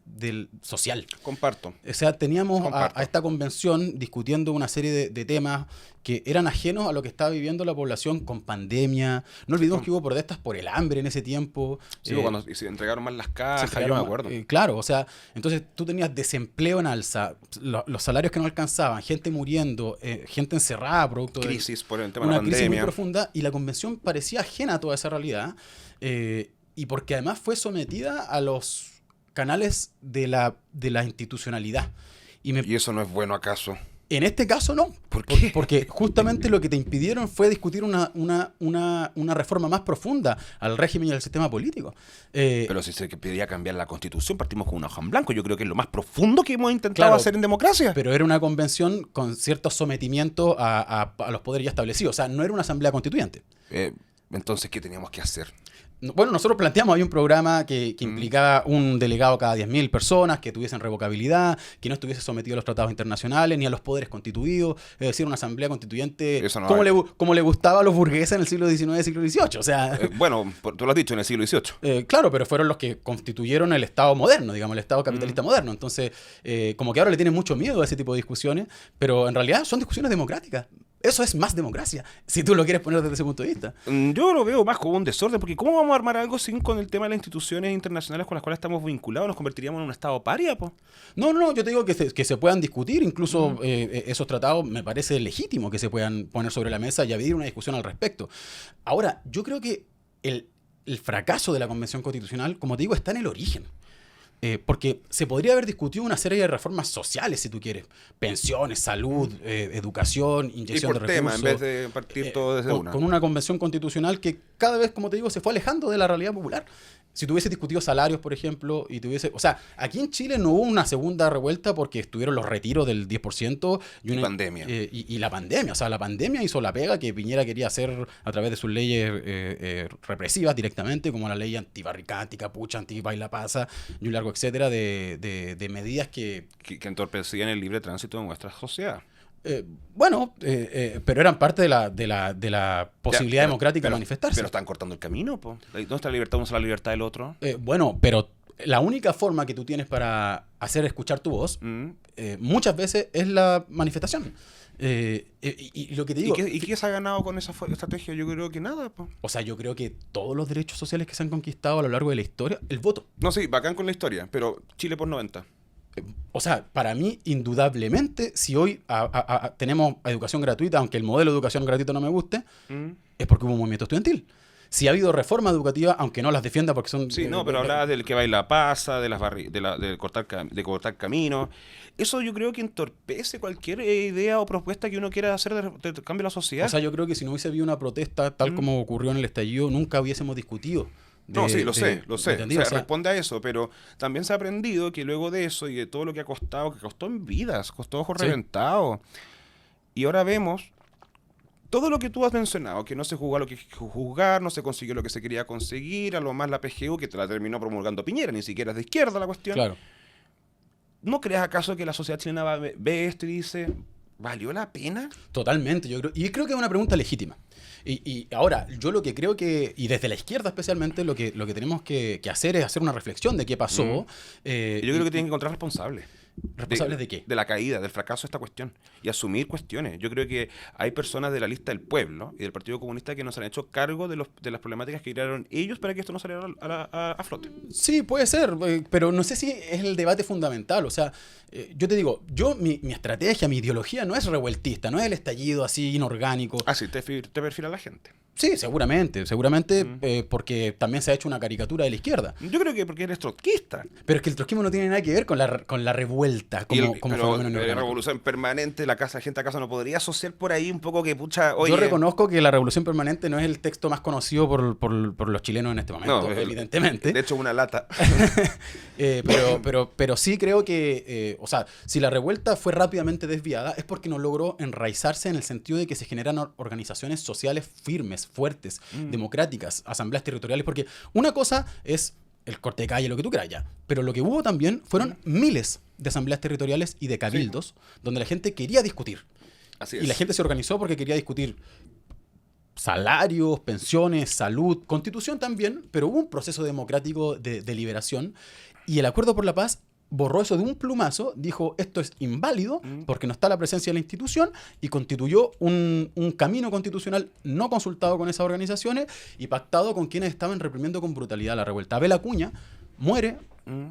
[SPEAKER 2] social.
[SPEAKER 1] Comparto.
[SPEAKER 2] O sea, teníamos a esta convención discutiendo una serie de temas que eran ajenos a lo que estaba viviendo la población con pandemia. No olvidemos que hubo protestas por el hambre en ese tiempo.
[SPEAKER 1] Sí, cuando se entregaron mal las cajas, yo me acuerdo.
[SPEAKER 2] Claro, o sea, entonces tú tenías desempleo en alza, los salarios que no alcanzaban, gente muriendo, gente encerrada producto de
[SPEAKER 1] por el tema de la pandemia.
[SPEAKER 2] Una crisis muy profunda, y la convención parecía ajena a toda esa realidad, y porque además fue sometida a los canales de la institucionalidad.
[SPEAKER 1] ¿Y eso no es bueno acaso?
[SPEAKER 2] En este caso no.
[SPEAKER 1] ¿Por qué?
[SPEAKER 2] Porque justamente lo que te impidieron fue discutir una reforma más profunda al régimen y al sistema político.
[SPEAKER 1] Pero si se pedía cambiar la Constitución, partimos con un hoja en blanco. Yo creo que es lo más profundo que hemos intentado hacer en democracia.
[SPEAKER 2] Pero era una convención con cierto sometimiento a los poderes ya establecidos. O sea, no era una asamblea constituyente.
[SPEAKER 1] Entonces, ¿qué teníamos que hacer?
[SPEAKER 2] Bueno, nosotros planteamos, había un programa que implicaba un delegado cada 10.000 personas, que tuviesen revocabilidad, que no estuviese sometido a los tratados internacionales ni a los poderes constituidos, es decir, una asamblea constituyente como le gustaba a los burgueses en el siglo XIX y siglo XVIII. O sea,
[SPEAKER 1] bueno, tú lo has dicho, en el siglo XVIII.
[SPEAKER 2] Claro, pero fueron los que constituyeron el Estado moderno, digamos, el Estado capitalista moderno. Entonces, como que ahora le tienen mucho miedo a ese tipo de discusiones, pero en realidad son discusiones democráticas. Eso es más democracia, si tú lo quieres poner desde ese punto de vista.
[SPEAKER 1] Yo lo veo más como un desorden, porque ¿cómo vamos a armar algo sin con el tema de las instituciones internacionales con las cuales estamos vinculados? ¿Nos convertiríamos en un estado paria, po?
[SPEAKER 2] No, yo te digo que se puedan discutir, incluso esos tratados me parece legítimo que se puedan poner sobre la mesa y abrir una discusión al respecto. Ahora, yo creo que el fracaso de la Convención Constitucional, como te digo, está en el origen. Porque se podría haber discutido una serie de reformas sociales, si tú quieres. Pensiones, salud, educación, inyección de recursos.
[SPEAKER 1] En vez de partir todo desde una.
[SPEAKER 2] Con una convención constitucional que cada vez, como te digo, se fue alejando de la realidad popular. Si tuviese discutido salarios, por ejemplo, o sea, aquí en Chile no hubo una segunda revuelta porque estuvieron los retiros del 10%
[SPEAKER 1] y pandemia.
[SPEAKER 2] Y la pandemia. O sea, la pandemia hizo la pega que Piñera quería hacer a través de sus leyes represivas directamente, como la ley antibarricada, anticapucha, antibailapasa y un largo etcétera de medidas que
[SPEAKER 1] entorpecían el libre tránsito de nuestra sociedad.
[SPEAKER 2] Pero eran parte de la posibilidad democrática de manifestarse.
[SPEAKER 1] Pero están cortando el camino, po. ¿Dónde está la libertad? ¿Dónde está la libertad del otro?
[SPEAKER 2] Pero la única forma que tú tienes para hacer escuchar tu voz, muchas veces es la manifestación. Y lo que te digo...
[SPEAKER 1] ¿Y qué se ha ganado con esa estrategia? Yo creo que nada, po.
[SPEAKER 2] O sea, yo creo que todos los derechos sociales que se han conquistado a lo largo de la historia, el voto.
[SPEAKER 1] No, sí, bacán con la historia, pero Chile por 90.
[SPEAKER 2] O sea, para mí, indudablemente, si hoy tenemos educación gratuita, aunque el modelo de educación gratuita no me guste, es porque hubo un movimiento estudiantil. Si ha habido reforma educativa, aunque no las defienda porque son...
[SPEAKER 1] Sí, no, pero hablabas del que baila pasa, de cortar camino. Eso yo creo que entorpece cualquier idea o propuesta que uno quiera hacer de cambio a la sociedad.
[SPEAKER 2] O sea, yo creo que si no hubiese habido una protesta tal como ocurrió en el estallido, nunca hubiésemos discutido.
[SPEAKER 1] Lo sé. O sea, responde a eso, pero también se ha aprendido que luego de eso y de todo lo que costó en vidas, costó ojos reventados. Y ahora vemos todo lo que tú has mencionado, que no se juzgó lo que juzgar, no se consiguió lo que se quería conseguir, a lo más la PGU que te la terminó promulgando Piñera, ni siquiera es de izquierda la cuestión.
[SPEAKER 2] Claro.
[SPEAKER 1] ¿No crees acaso que la sociedad chilena ve esto y dice, ¿valió la pena?
[SPEAKER 2] Totalmente, yo creo que es una pregunta legítima. Y ahora, yo lo que creo que, y desde la izquierda especialmente, lo que tenemos que hacer es hacer una reflexión de qué pasó.
[SPEAKER 1] Yo creo que tienen que encontrar responsables.
[SPEAKER 2] ¿Responsables de qué?
[SPEAKER 1] De la caída, del fracaso de esta cuestión. Y asumir cuestiones. Yo creo que hay personas de la lista del pueblo y del Partido Comunista que no se han hecho cargo de las problemáticas que crearon ellos para que esto no saliera a flote.
[SPEAKER 2] Sí, puede ser, pero no sé si es el debate fundamental. O sea, yo te digo, mi estrategia, mi ideología no es revueltista, no es el estallido así inorgánico.
[SPEAKER 1] Ah, sí, te perfila la gente.
[SPEAKER 2] Sí, seguramente, porque también se ha hecho una caricatura de la izquierda.
[SPEAKER 1] Yo creo que porque eres trotskista.
[SPEAKER 2] Pero es que el trotskismo no tiene nada que ver con la revuelta como fenómeno
[SPEAKER 1] neorgánico. La revolución permanente, la gente acaso no podría asociar por ahí un poco que oye...
[SPEAKER 2] Yo reconozco que la revolución permanente no es el texto más conocido por los chilenos en este momento, evidentemente.
[SPEAKER 1] De hecho, una lata.
[SPEAKER 2] pero sí creo que, o sea, si la revuelta fue rápidamente desviada es porque no logró enraizarse en el sentido de que se generan organizaciones sociales firmes, fuertes, democráticas, asambleas territoriales, porque una cosa es el corte de calle, lo que tú quieras ya, pero lo que hubo también fueron miles de asambleas territoriales y de cabildos donde la gente quería discutir.
[SPEAKER 1] Así es.
[SPEAKER 2] Y la gente se organizó porque quería discutir salarios, pensiones, salud, constitución también, pero hubo un proceso democrático de liberación y el Acuerdo por la Paz borró eso de un plumazo, dijo esto es inválido porque no está la presencia de la institución y constituyó un camino constitucional no consultado con esas organizaciones y pactado con quienes estaban reprimiendo con brutalidad la revuelta. Abel Acuña muere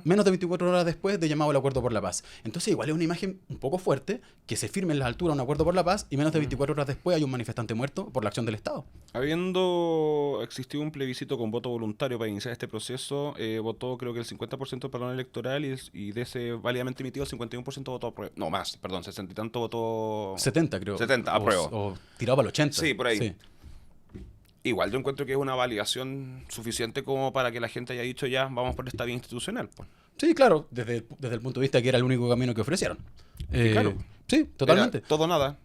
[SPEAKER 2] menos de 24 horas después de llamado el Acuerdo por la Paz. Entonces igual es una imagen un poco fuerte que se firme en las alturas un Acuerdo por la Paz y menos de 24 horas después hay un manifestante muerto por la acción del Estado.
[SPEAKER 1] Habiendo existido un plebiscito con voto voluntario para iniciar este proceso, votó creo que el 50% del padrón electoral y de ese válidamente emitido el 51% votó apruebo. No, más, perdón, 60 y tanto votó...
[SPEAKER 2] 70 creo.
[SPEAKER 1] 70, apruebo.
[SPEAKER 2] O tirado para el 80.
[SPEAKER 1] Sí, por ahí.
[SPEAKER 2] Sí.
[SPEAKER 1] Igual yo encuentro que es una validación suficiente como para que la gente haya dicho ya, vamos por esta vía institucional. Pues.
[SPEAKER 2] Sí, claro, desde el punto de vista que era el único camino que ofrecieron.
[SPEAKER 1] Claro.
[SPEAKER 2] Sí, totalmente.
[SPEAKER 1] Era todo nada.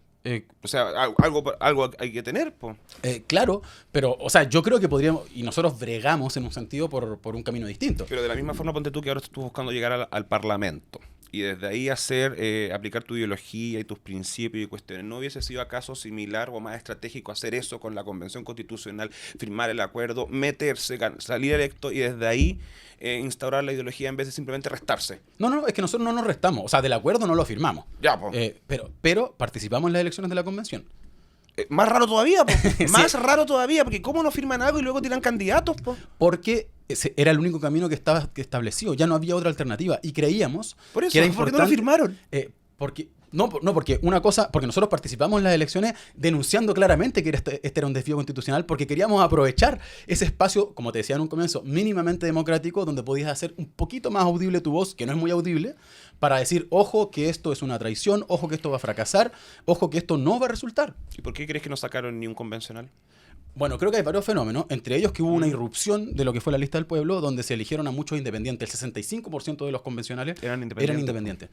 [SPEAKER 1] O sea, algo hay que tener. Pues.
[SPEAKER 2] Claro, pero, o sea, yo creo que podríamos, y nosotros bregamos en un sentido por un camino distinto.
[SPEAKER 1] Pero de la misma forma, ponte tú que ahora estás buscando llegar al Parlamento. Y desde ahí aplicar tu ideología y tus principios y cuestiones. ¿No hubiese sido acaso similar o más estratégico hacer eso con la Convención Constitucional, firmar el acuerdo, meterse, salir electo y desde ahí instaurar la ideología en vez de simplemente restarse?
[SPEAKER 2] No, es que nosotros no nos restamos. O sea, del acuerdo no lo firmamos.
[SPEAKER 1] Ya, pues.
[SPEAKER 2] Pero participamos en las elecciones de la Convención.
[SPEAKER 1] Más raro todavía, po. Más
[SPEAKER 2] Sí.
[SPEAKER 1] raro todavía, porque ¿cómo no firman algo y luego tiran candidatos, po?
[SPEAKER 2] Porque ese era el único camino que estaba establecido. Ya no había otra alternativa. Y creíamos
[SPEAKER 1] Por eso,
[SPEAKER 2] que era
[SPEAKER 1] ¿por qué
[SPEAKER 2] importante.
[SPEAKER 1] no lo firmaron?
[SPEAKER 2] Porque una cosa, porque nosotros participamos en las elecciones denunciando claramente que este era un desvío constitucional, porque queríamos aprovechar ese espacio, como te decía en un comienzo, mínimamente democrático, donde podías hacer un poquito más audible tu voz, que no es muy audible, para decir, ojo que esto es una traición, ojo que esto va a fracasar, ojo que esto no va a resultar.
[SPEAKER 1] ¿Y por qué crees que no sacaron ni un convencional?
[SPEAKER 2] Bueno, creo que hay varios fenómenos, entre ellos que hubo una irrupción de lo que fue la lista del pueblo, donde se eligieron a muchos independientes. El 65% de los convencionales
[SPEAKER 1] Eran
[SPEAKER 2] independientes.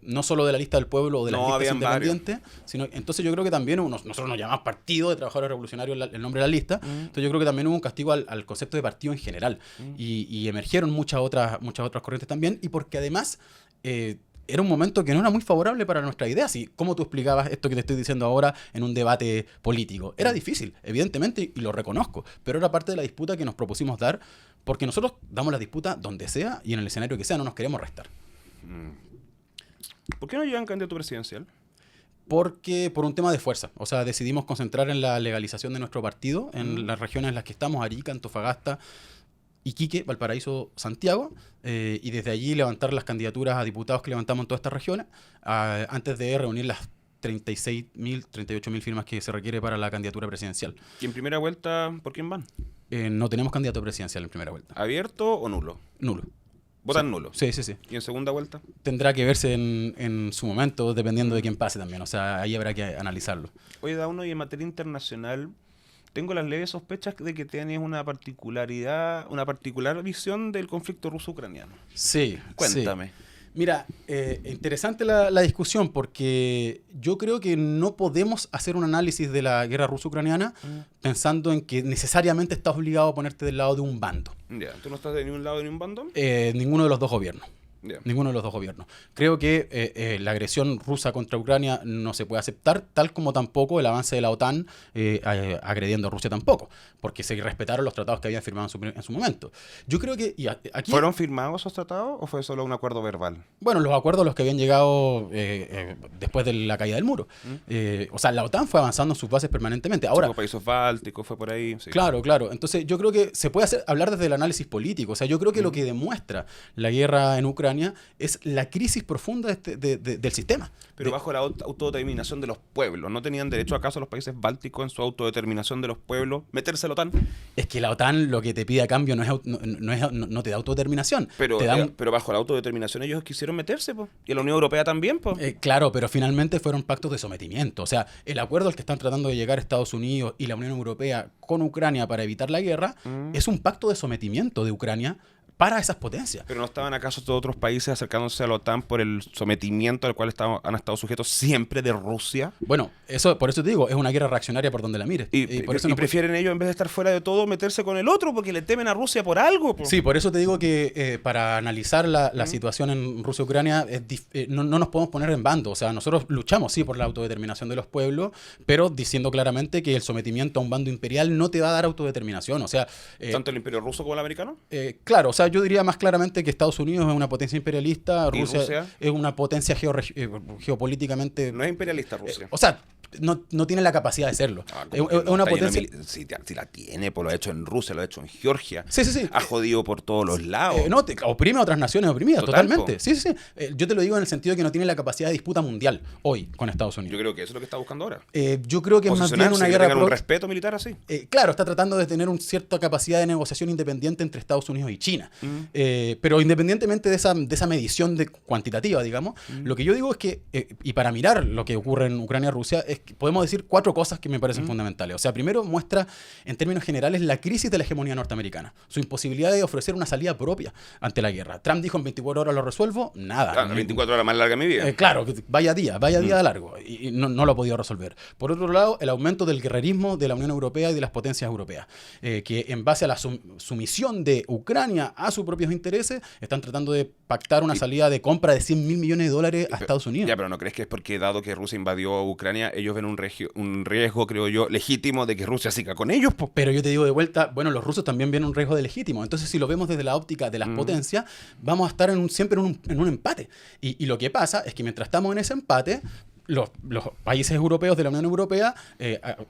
[SPEAKER 2] No solo de la lista del pueblo o de las listas
[SPEAKER 1] habían
[SPEAKER 2] independientes, sino entonces yo creo que también nosotros nos llamamos Partido de Trabajadores Revolucionarios el nombre de la lista, entonces yo creo que también hubo un castigo al concepto de partido en general y emergieron muchas otras corrientes también, y porque además era un momento que no era muy favorable para nuestra idea. Así, ¿cómo tú explicabas esto que te estoy diciendo ahora en un debate político? Era difícil, evidentemente, y lo reconozco, pero era parte de la disputa que nos propusimos dar, porque nosotros damos la disputa donde sea y en el escenario que sea, no nos queremos restar.
[SPEAKER 1] ¿Por qué no llevan candidato presidencial?
[SPEAKER 2] Porque por un tema de fuerza, o sea, decidimos concentrar en la legalización de nuestro partido, en las regiones en las que estamos, Arica, Antofagasta, Iquique, Valparaíso, Santiago, y desde allí levantar las candidaturas a diputados que levantamos en todas estas regiones, antes de reunir las 36.000, 38.000 firmas que se requiere para la candidatura presidencial.
[SPEAKER 1] ¿Y en primera vuelta por quién van?
[SPEAKER 2] No tenemos candidato presidencial en primera vuelta.
[SPEAKER 1] ¿Abierto o nulo?
[SPEAKER 2] Nulo.
[SPEAKER 1] ¿Votan nulo?
[SPEAKER 2] Sí.
[SPEAKER 1] ¿Y en segunda vuelta?
[SPEAKER 2] Tendrá que verse en su momento, dependiendo de quién pase también. O sea, ahí habrá que analizarlo.
[SPEAKER 1] Oye, Dauno, y en materia internacional, tengo las leves sospechas de que tienes una particular visión del conflicto ruso-ucraniano.
[SPEAKER 2] Sí.
[SPEAKER 1] Cuéntame.
[SPEAKER 2] Sí. Mira, interesante la discusión, porque yo creo que no podemos hacer un análisis de la guerra ruso-ucraniana pensando en que necesariamente estás obligado a ponerte del lado de un bando.
[SPEAKER 1] Ya, ¿tú no estás de ni un lado ni un bando?
[SPEAKER 2] Ninguno de los dos gobiernos.
[SPEAKER 1] Yeah.
[SPEAKER 2] Ninguno de los dos gobiernos. Creo que la agresión rusa contra Ucrania no se puede aceptar, tal como tampoco el avance de la OTAN agrediendo a Rusia tampoco, porque se respetaron los tratados que habían firmado en su momento. Yo creo que aquí...
[SPEAKER 1] ¿Fueron firmados esos tratados o fue solo un acuerdo verbal?
[SPEAKER 2] Bueno, los acuerdos a los que habían llegado después de la caída del muro. O sea, la OTAN fue avanzando en sus bases permanentemente. Ahora,
[SPEAKER 1] Los países bálticos, fue por ahí. Sí.
[SPEAKER 2] Claro. Entonces yo creo que se puede hablar desde el análisis político. O sea, yo creo que lo que demuestra la guerra en Ucrania es la crisis profunda del sistema.
[SPEAKER 1] Pero bajo la autodeterminación de los pueblos. ¿No tenían derecho acaso los países bálticos en su autodeterminación de los pueblos meterse a la OTAN?
[SPEAKER 2] Es que la OTAN lo que te pide a cambio no te da autodeterminación.
[SPEAKER 1] Pero,
[SPEAKER 2] te da
[SPEAKER 1] pero bajo la autodeterminación ellos quisieron meterse, po. Y la Unión Europea también, po.
[SPEAKER 2] Claro, pero finalmente fueron pactos de sometimiento. O sea, el acuerdo al que están tratando de llegar Estados Unidos y la Unión Europea con Ucrania para evitar la guerra es un pacto de sometimiento de Ucrania para esas potencias.
[SPEAKER 1] ¿Pero no estaban acaso todos otros países acercándose a la OTAN por el sometimiento al cual han estado sujetos siempre de Rusia?
[SPEAKER 2] Bueno, por eso te digo, es una guerra reaccionaria por donde la mires.
[SPEAKER 1] Y prefieren ellos, en vez de estar fuera de todo, meterse con el otro porque le temen a Rusia por algo.
[SPEAKER 2] Sí, por eso te digo que para analizar la situación en Rusia-Ucrania no nos podemos poner en bando. O sea, nosotros luchamos, sí, por la autodeterminación de los pueblos, pero diciendo claramente que el sometimiento a un bando imperial no te va a dar autodeterminación. O sea,
[SPEAKER 1] ¿tanto el imperio ruso como el americano?
[SPEAKER 2] Claro, o sea, yo diría más claramente que Estados Unidos es una potencia imperialista, Rusia es una potencia geopolíticamente...
[SPEAKER 1] No es imperialista Rusia.
[SPEAKER 2] O sea, no tiene la capacidad de serlo. Es una potencia...
[SPEAKER 1] Si la tiene, pues lo ha hecho en Rusia, lo ha hecho en Georgia.
[SPEAKER 2] Sí.
[SPEAKER 1] Ha jodido por todos los lados.
[SPEAKER 2] Oprime a otras naciones oprimidas, totalmente. Sí. Yo te lo digo en el sentido de que no tiene la capacidad de disputa mundial hoy con Estados Unidos.
[SPEAKER 1] Yo creo que eso es lo que está buscando ahora.
[SPEAKER 2] Yo creo que es más bien una guerra...
[SPEAKER 1] un respeto militar así.
[SPEAKER 2] Claro, está tratando de tener una cierta capacidad de negociación independiente entre Estados Unidos y China. Pero independientemente de esa medición cuantitativa, digamos, lo que yo digo es que, y para mirar lo que ocurre en Ucrania y Rusia, es que podemos decir 4 cosas que me parecen fundamentales. O sea, primero muestra, en términos generales, la crisis de la hegemonía norteamericana. Su imposibilidad de ofrecer una salida propia ante la guerra. Trump dijo en 24 horas lo resuelvo, nada.
[SPEAKER 1] Claro, 24 horas más larga mi vida.
[SPEAKER 2] Claro, vaya día largo. Y no lo ha podido resolver. Por otro lado, el aumento del guerrerismo de la Unión Europea y de las potencias europeas, que en base a la sumisión de Ucrania a sus propios intereses, están tratando de pactar una salida de compra de $100.000 millones a Estados Unidos.
[SPEAKER 1] Ya, pero ¿no crees que es porque, dado que Rusia invadió Ucrania, ellos ven un riesgo, creo yo, legítimo de que Rusia siga con ellos?
[SPEAKER 2] Pero yo te digo de vuelta, bueno, los rusos también ven un riesgo de legítimo. Entonces, si lo vemos desde la óptica de las potencias, vamos a estar siempre en un empate. Y lo que pasa es que mientras estamos en ese empate, los países europeos de la Unión Europea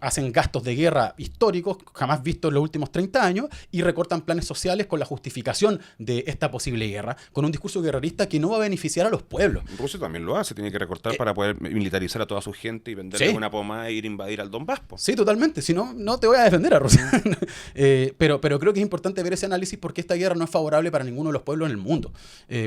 [SPEAKER 2] hacen gastos de guerra históricos jamás vistos en los últimos 30 años y recortan planes sociales con la justificación de esta posible guerra, con un discurso guerrerista que no va a beneficiar a los pueblos.
[SPEAKER 1] Rusia también lo hace, tiene que recortar para poder militarizar a toda su gente y venderle una pomada e ir a invadir al Donbass.
[SPEAKER 2] Sí, totalmente, si no, no te voy a defender a Rusia. Pero creo que es importante ver ese análisis porque esta guerra no es favorable para ninguno de los pueblos en el mundo,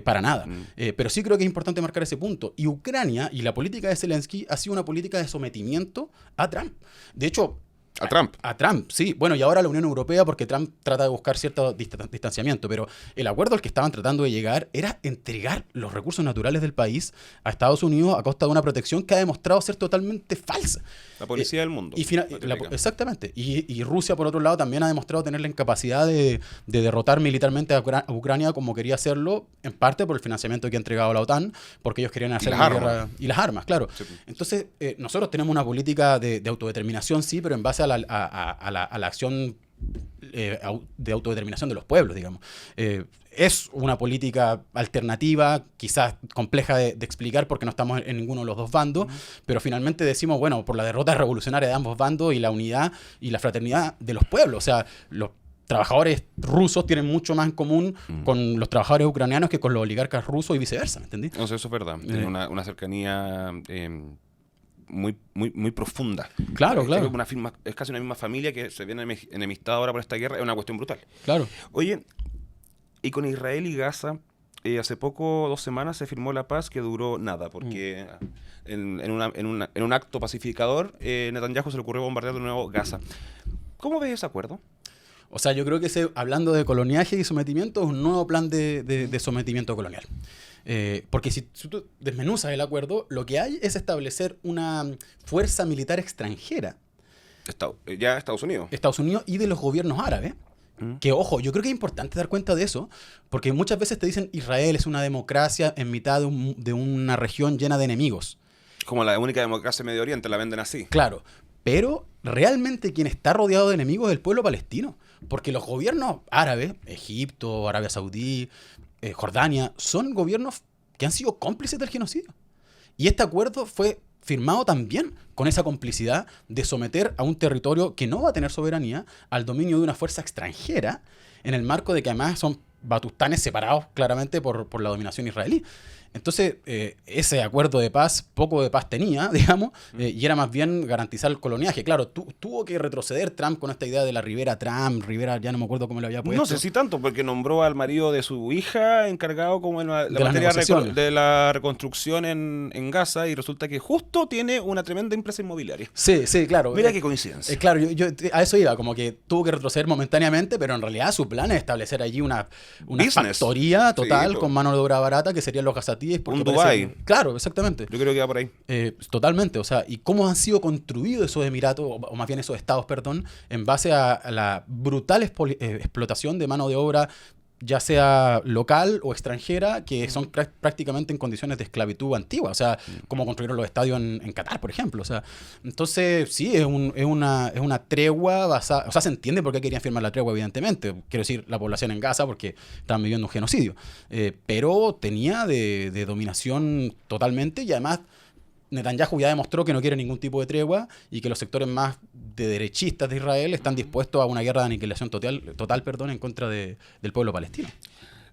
[SPEAKER 2] para nada. Pero sí creo que es importante marcar ese punto. Y Ucrania y la política de Zelensky ha sido una política de sometimiento a Trump. De hecho, A Trump, sí. Bueno, y ahora la Unión Europea, porque Trump trata de buscar cierto distanciamiento, pero el acuerdo al que estaban tratando de llegar era entregar los recursos naturales del país a Estados Unidos a costa de una protección que ha demostrado ser totalmente falsa.
[SPEAKER 1] La policía del mundo.
[SPEAKER 2] Exactamente. Y Rusia, por otro lado, también ha demostrado tener la incapacidad de derrotar militarmente a Ucrania como quería hacerlo, en parte por el financiamiento que ha entregado la OTAN, porque ellos querían hacer una guerra. Y las armas, claro. Sí. Entonces, nosotros tenemos una política de autodeterminación, sí, pero en base a la acción de autodeterminación de los pueblos, digamos. Es una política alternativa, quizás compleja de explicar porque no estamos en ninguno de los dos bandos, pero finalmente decimos, bueno, por la derrota revolucionaria de ambos bandos y la unidad y la fraternidad de los pueblos. O sea, los trabajadores rusos tienen mucho más en común con los trabajadores ucranianos que con los oligarcas rusos y viceversa, ¿me entendí?
[SPEAKER 1] No sé, eso es verdad. Tiene una cercanía muy profunda.
[SPEAKER 2] Claro.
[SPEAKER 1] Es casi una misma familia que se viene enemistada ahora por esta guerra. Es una cuestión brutal.
[SPEAKER 2] Claro.
[SPEAKER 1] Oye, y con Israel y Gaza, hace poco, 2 semanas, se firmó la paz que duró nada, porque en un acto pacificador, Netanyahu se le ocurrió bombardear de nuevo Gaza. ¿Cómo ves ese acuerdo?
[SPEAKER 2] O sea, yo creo que hablando de coloniaje y sometimiento, es un nuevo plan de sometimiento colonial. Porque si tú desmenuzas el acuerdo, lo que hay es establecer una fuerza militar extranjera.
[SPEAKER 1] Ya Estados Unidos.
[SPEAKER 2] Estados Unidos y de los gobiernos árabes. Que, ojo, yo creo que es importante dar cuenta de eso, porque muchas veces te dicen Israel es una democracia en mitad de una región llena de enemigos.
[SPEAKER 1] Como la única democracia en Medio Oriente, la venden así.
[SPEAKER 2] Claro, pero realmente quien está rodeado de enemigos es el pueblo palestino, porque los gobiernos árabes, Egipto, Arabia Saudí, Jordania, son gobiernos que han sido cómplices del genocidio. Y este acuerdo fue firmado también con esa complicidad de someter a un territorio que no va a tener soberanía al dominio de una fuerza extranjera, en el marco de que además son batustanes separados claramente por la dominación israelí. Entonces, ese acuerdo de paz, poco de paz tenía, digamos, y era más bien garantizar el coloniaje. Claro, tuvo que retroceder Trump con esta idea de la Rivera Trump, Rivera, ya no me acuerdo cómo le había puesto.
[SPEAKER 1] No sé si tanto, porque nombró al marido de su hija encargado como en la
[SPEAKER 2] De las
[SPEAKER 1] materia
[SPEAKER 2] negociaciones.
[SPEAKER 1] de la reconstrucción en Gaza, y resulta que justo tiene una tremenda empresa inmobiliaria.
[SPEAKER 2] Sí, sí, claro.
[SPEAKER 1] Mira qué coincidencia.
[SPEAKER 2] Claro, yo a eso iba, como que tuvo que retroceder momentáneamente, pero en realidad su plan es establecer allí una
[SPEAKER 1] Business.
[SPEAKER 2] factoría total
[SPEAKER 1] Sí,
[SPEAKER 2] con mano de obra barata, que serían los gazatíes. porque
[SPEAKER 1] Un
[SPEAKER 2] parece
[SPEAKER 1] Dubái.
[SPEAKER 2] claro, exactamente.
[SPEAKER 1] Yo creo que va por ahí.
[SPEAKER 2] Totalmente, o sea, y cómo han sido construidos esos emiratos, o más bien esos estados, perdón, en base a la brutal explotación de mano de obra, ya sea local o extranjera, que son prácticamente en condiciones de esclavitud antigua. O sea, como construyeron los estadios en Qatar, por ejemplo. O sea, entonces, sí, es una tregua basada... O sea, se entiende por qué querían firmar la tregua, evidentemente. Quiero decir, la población en Gaza, porque estaban viviendo un genocidio. Pero tenía de dominación totalmente, y además Netanyahu ya demostró que no quiere ningún tipo de tregua, y que los sectores más de derechistas de Israel están dispuestos a una guerra de aniquilación total, en contra del pueblo palestino.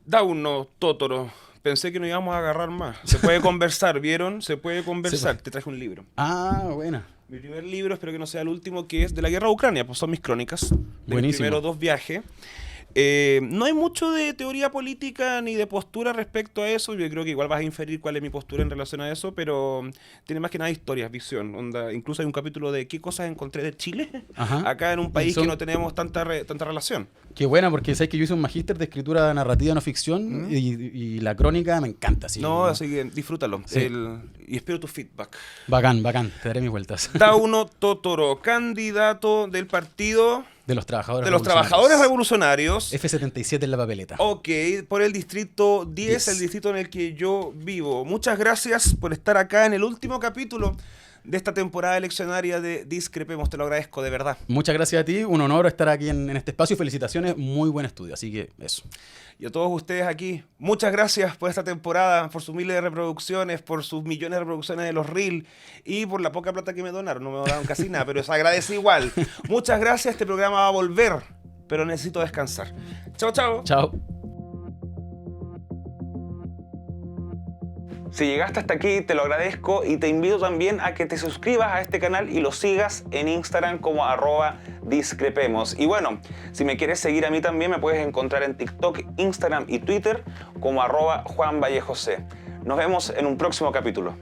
[SPEAKER 1] Dauno, Totoro. Pensé que no íbamos a agarrar más. Se puede conversar, ¿vieron? Se puede conversar.
[SPEAKER 2] Sí.
[SPEAKER 1] Te traje un libro.
[SPEAKER 2] Ah, buena.
[SPEAKER 1] Mi primer libro, espero que no sea el último, que es de la guerra de Ucrania, pues son mis crónicas. De mis
[SPEAKER 2] Buenísimo.
[SPEAKER 1] primeros 2 viajes. No hay mucho de teoría política ni de postura respecto a eso. Yo creo que igual vas a inferir cuál es mi postura en relación a eso, pero tiene más que nada historias, visión. Onda, incluso hay un capítulo de qué cosas encontré de Chile acá en un país que no tenemos tanta relación.
[SPEAKER 2] Qué buena, porque sabes que yo hice un magíster de escritura narrativa no ficción, y la crónica me encanta. Sí,
[SPEAKER 1] No, así que disfrútalo.
[SPEAKER 2] Sí.
[SPEAKER 1] Y espero tu feedback.
[SPEAKER 2] Bacán, te daré mis vueltas.
[SPEAKER 1] Dauno Totoro, candidato del partido
[SPEAKER 2] De los trabajadores
[SPEAKER 1] de los trabajadores revolucionarios.
[SPEAKER 2] F77 en la papeleta.
[SPEAKER 1] Ok, por el distrito 10, el distrito en el que yo vivo. Muchas gracias por estar acá en el último capítulo de esta temporada eleccionaria de Discrepemos. Te lo agradezco, de verdad.
[SPEAKER 2] Muchas gracias a ti, un honor estar aquí en este espacio. Felicitaciones, muy buen estudio, así que eso.
[SPEAKER 1] Y a todos ustedes aquí, muchas gracias por esta temporada, por sus miles de reproducciones, por sus millones de reproducciones de los Reels y por la poca plata que me donaron. No me donaron casi nada, pero se agradece igual. Muchas gracias, este programa va a volver, pero necesito descansar. Chao, chao.
[SPEAKER 2] Chao.
[SPEAKER 1] Si llegaste hasta aquí, te lo agradezco, y te invito también a que te suscribas a este canal y lo sigas en Instagram como @discrepemos. Y bueno, si me quieres seguir a mí también, me puedes encontrar en TikTok, Instagram y Twitter como @JuanVallejoC. Nos vemos en un próximo capítulo.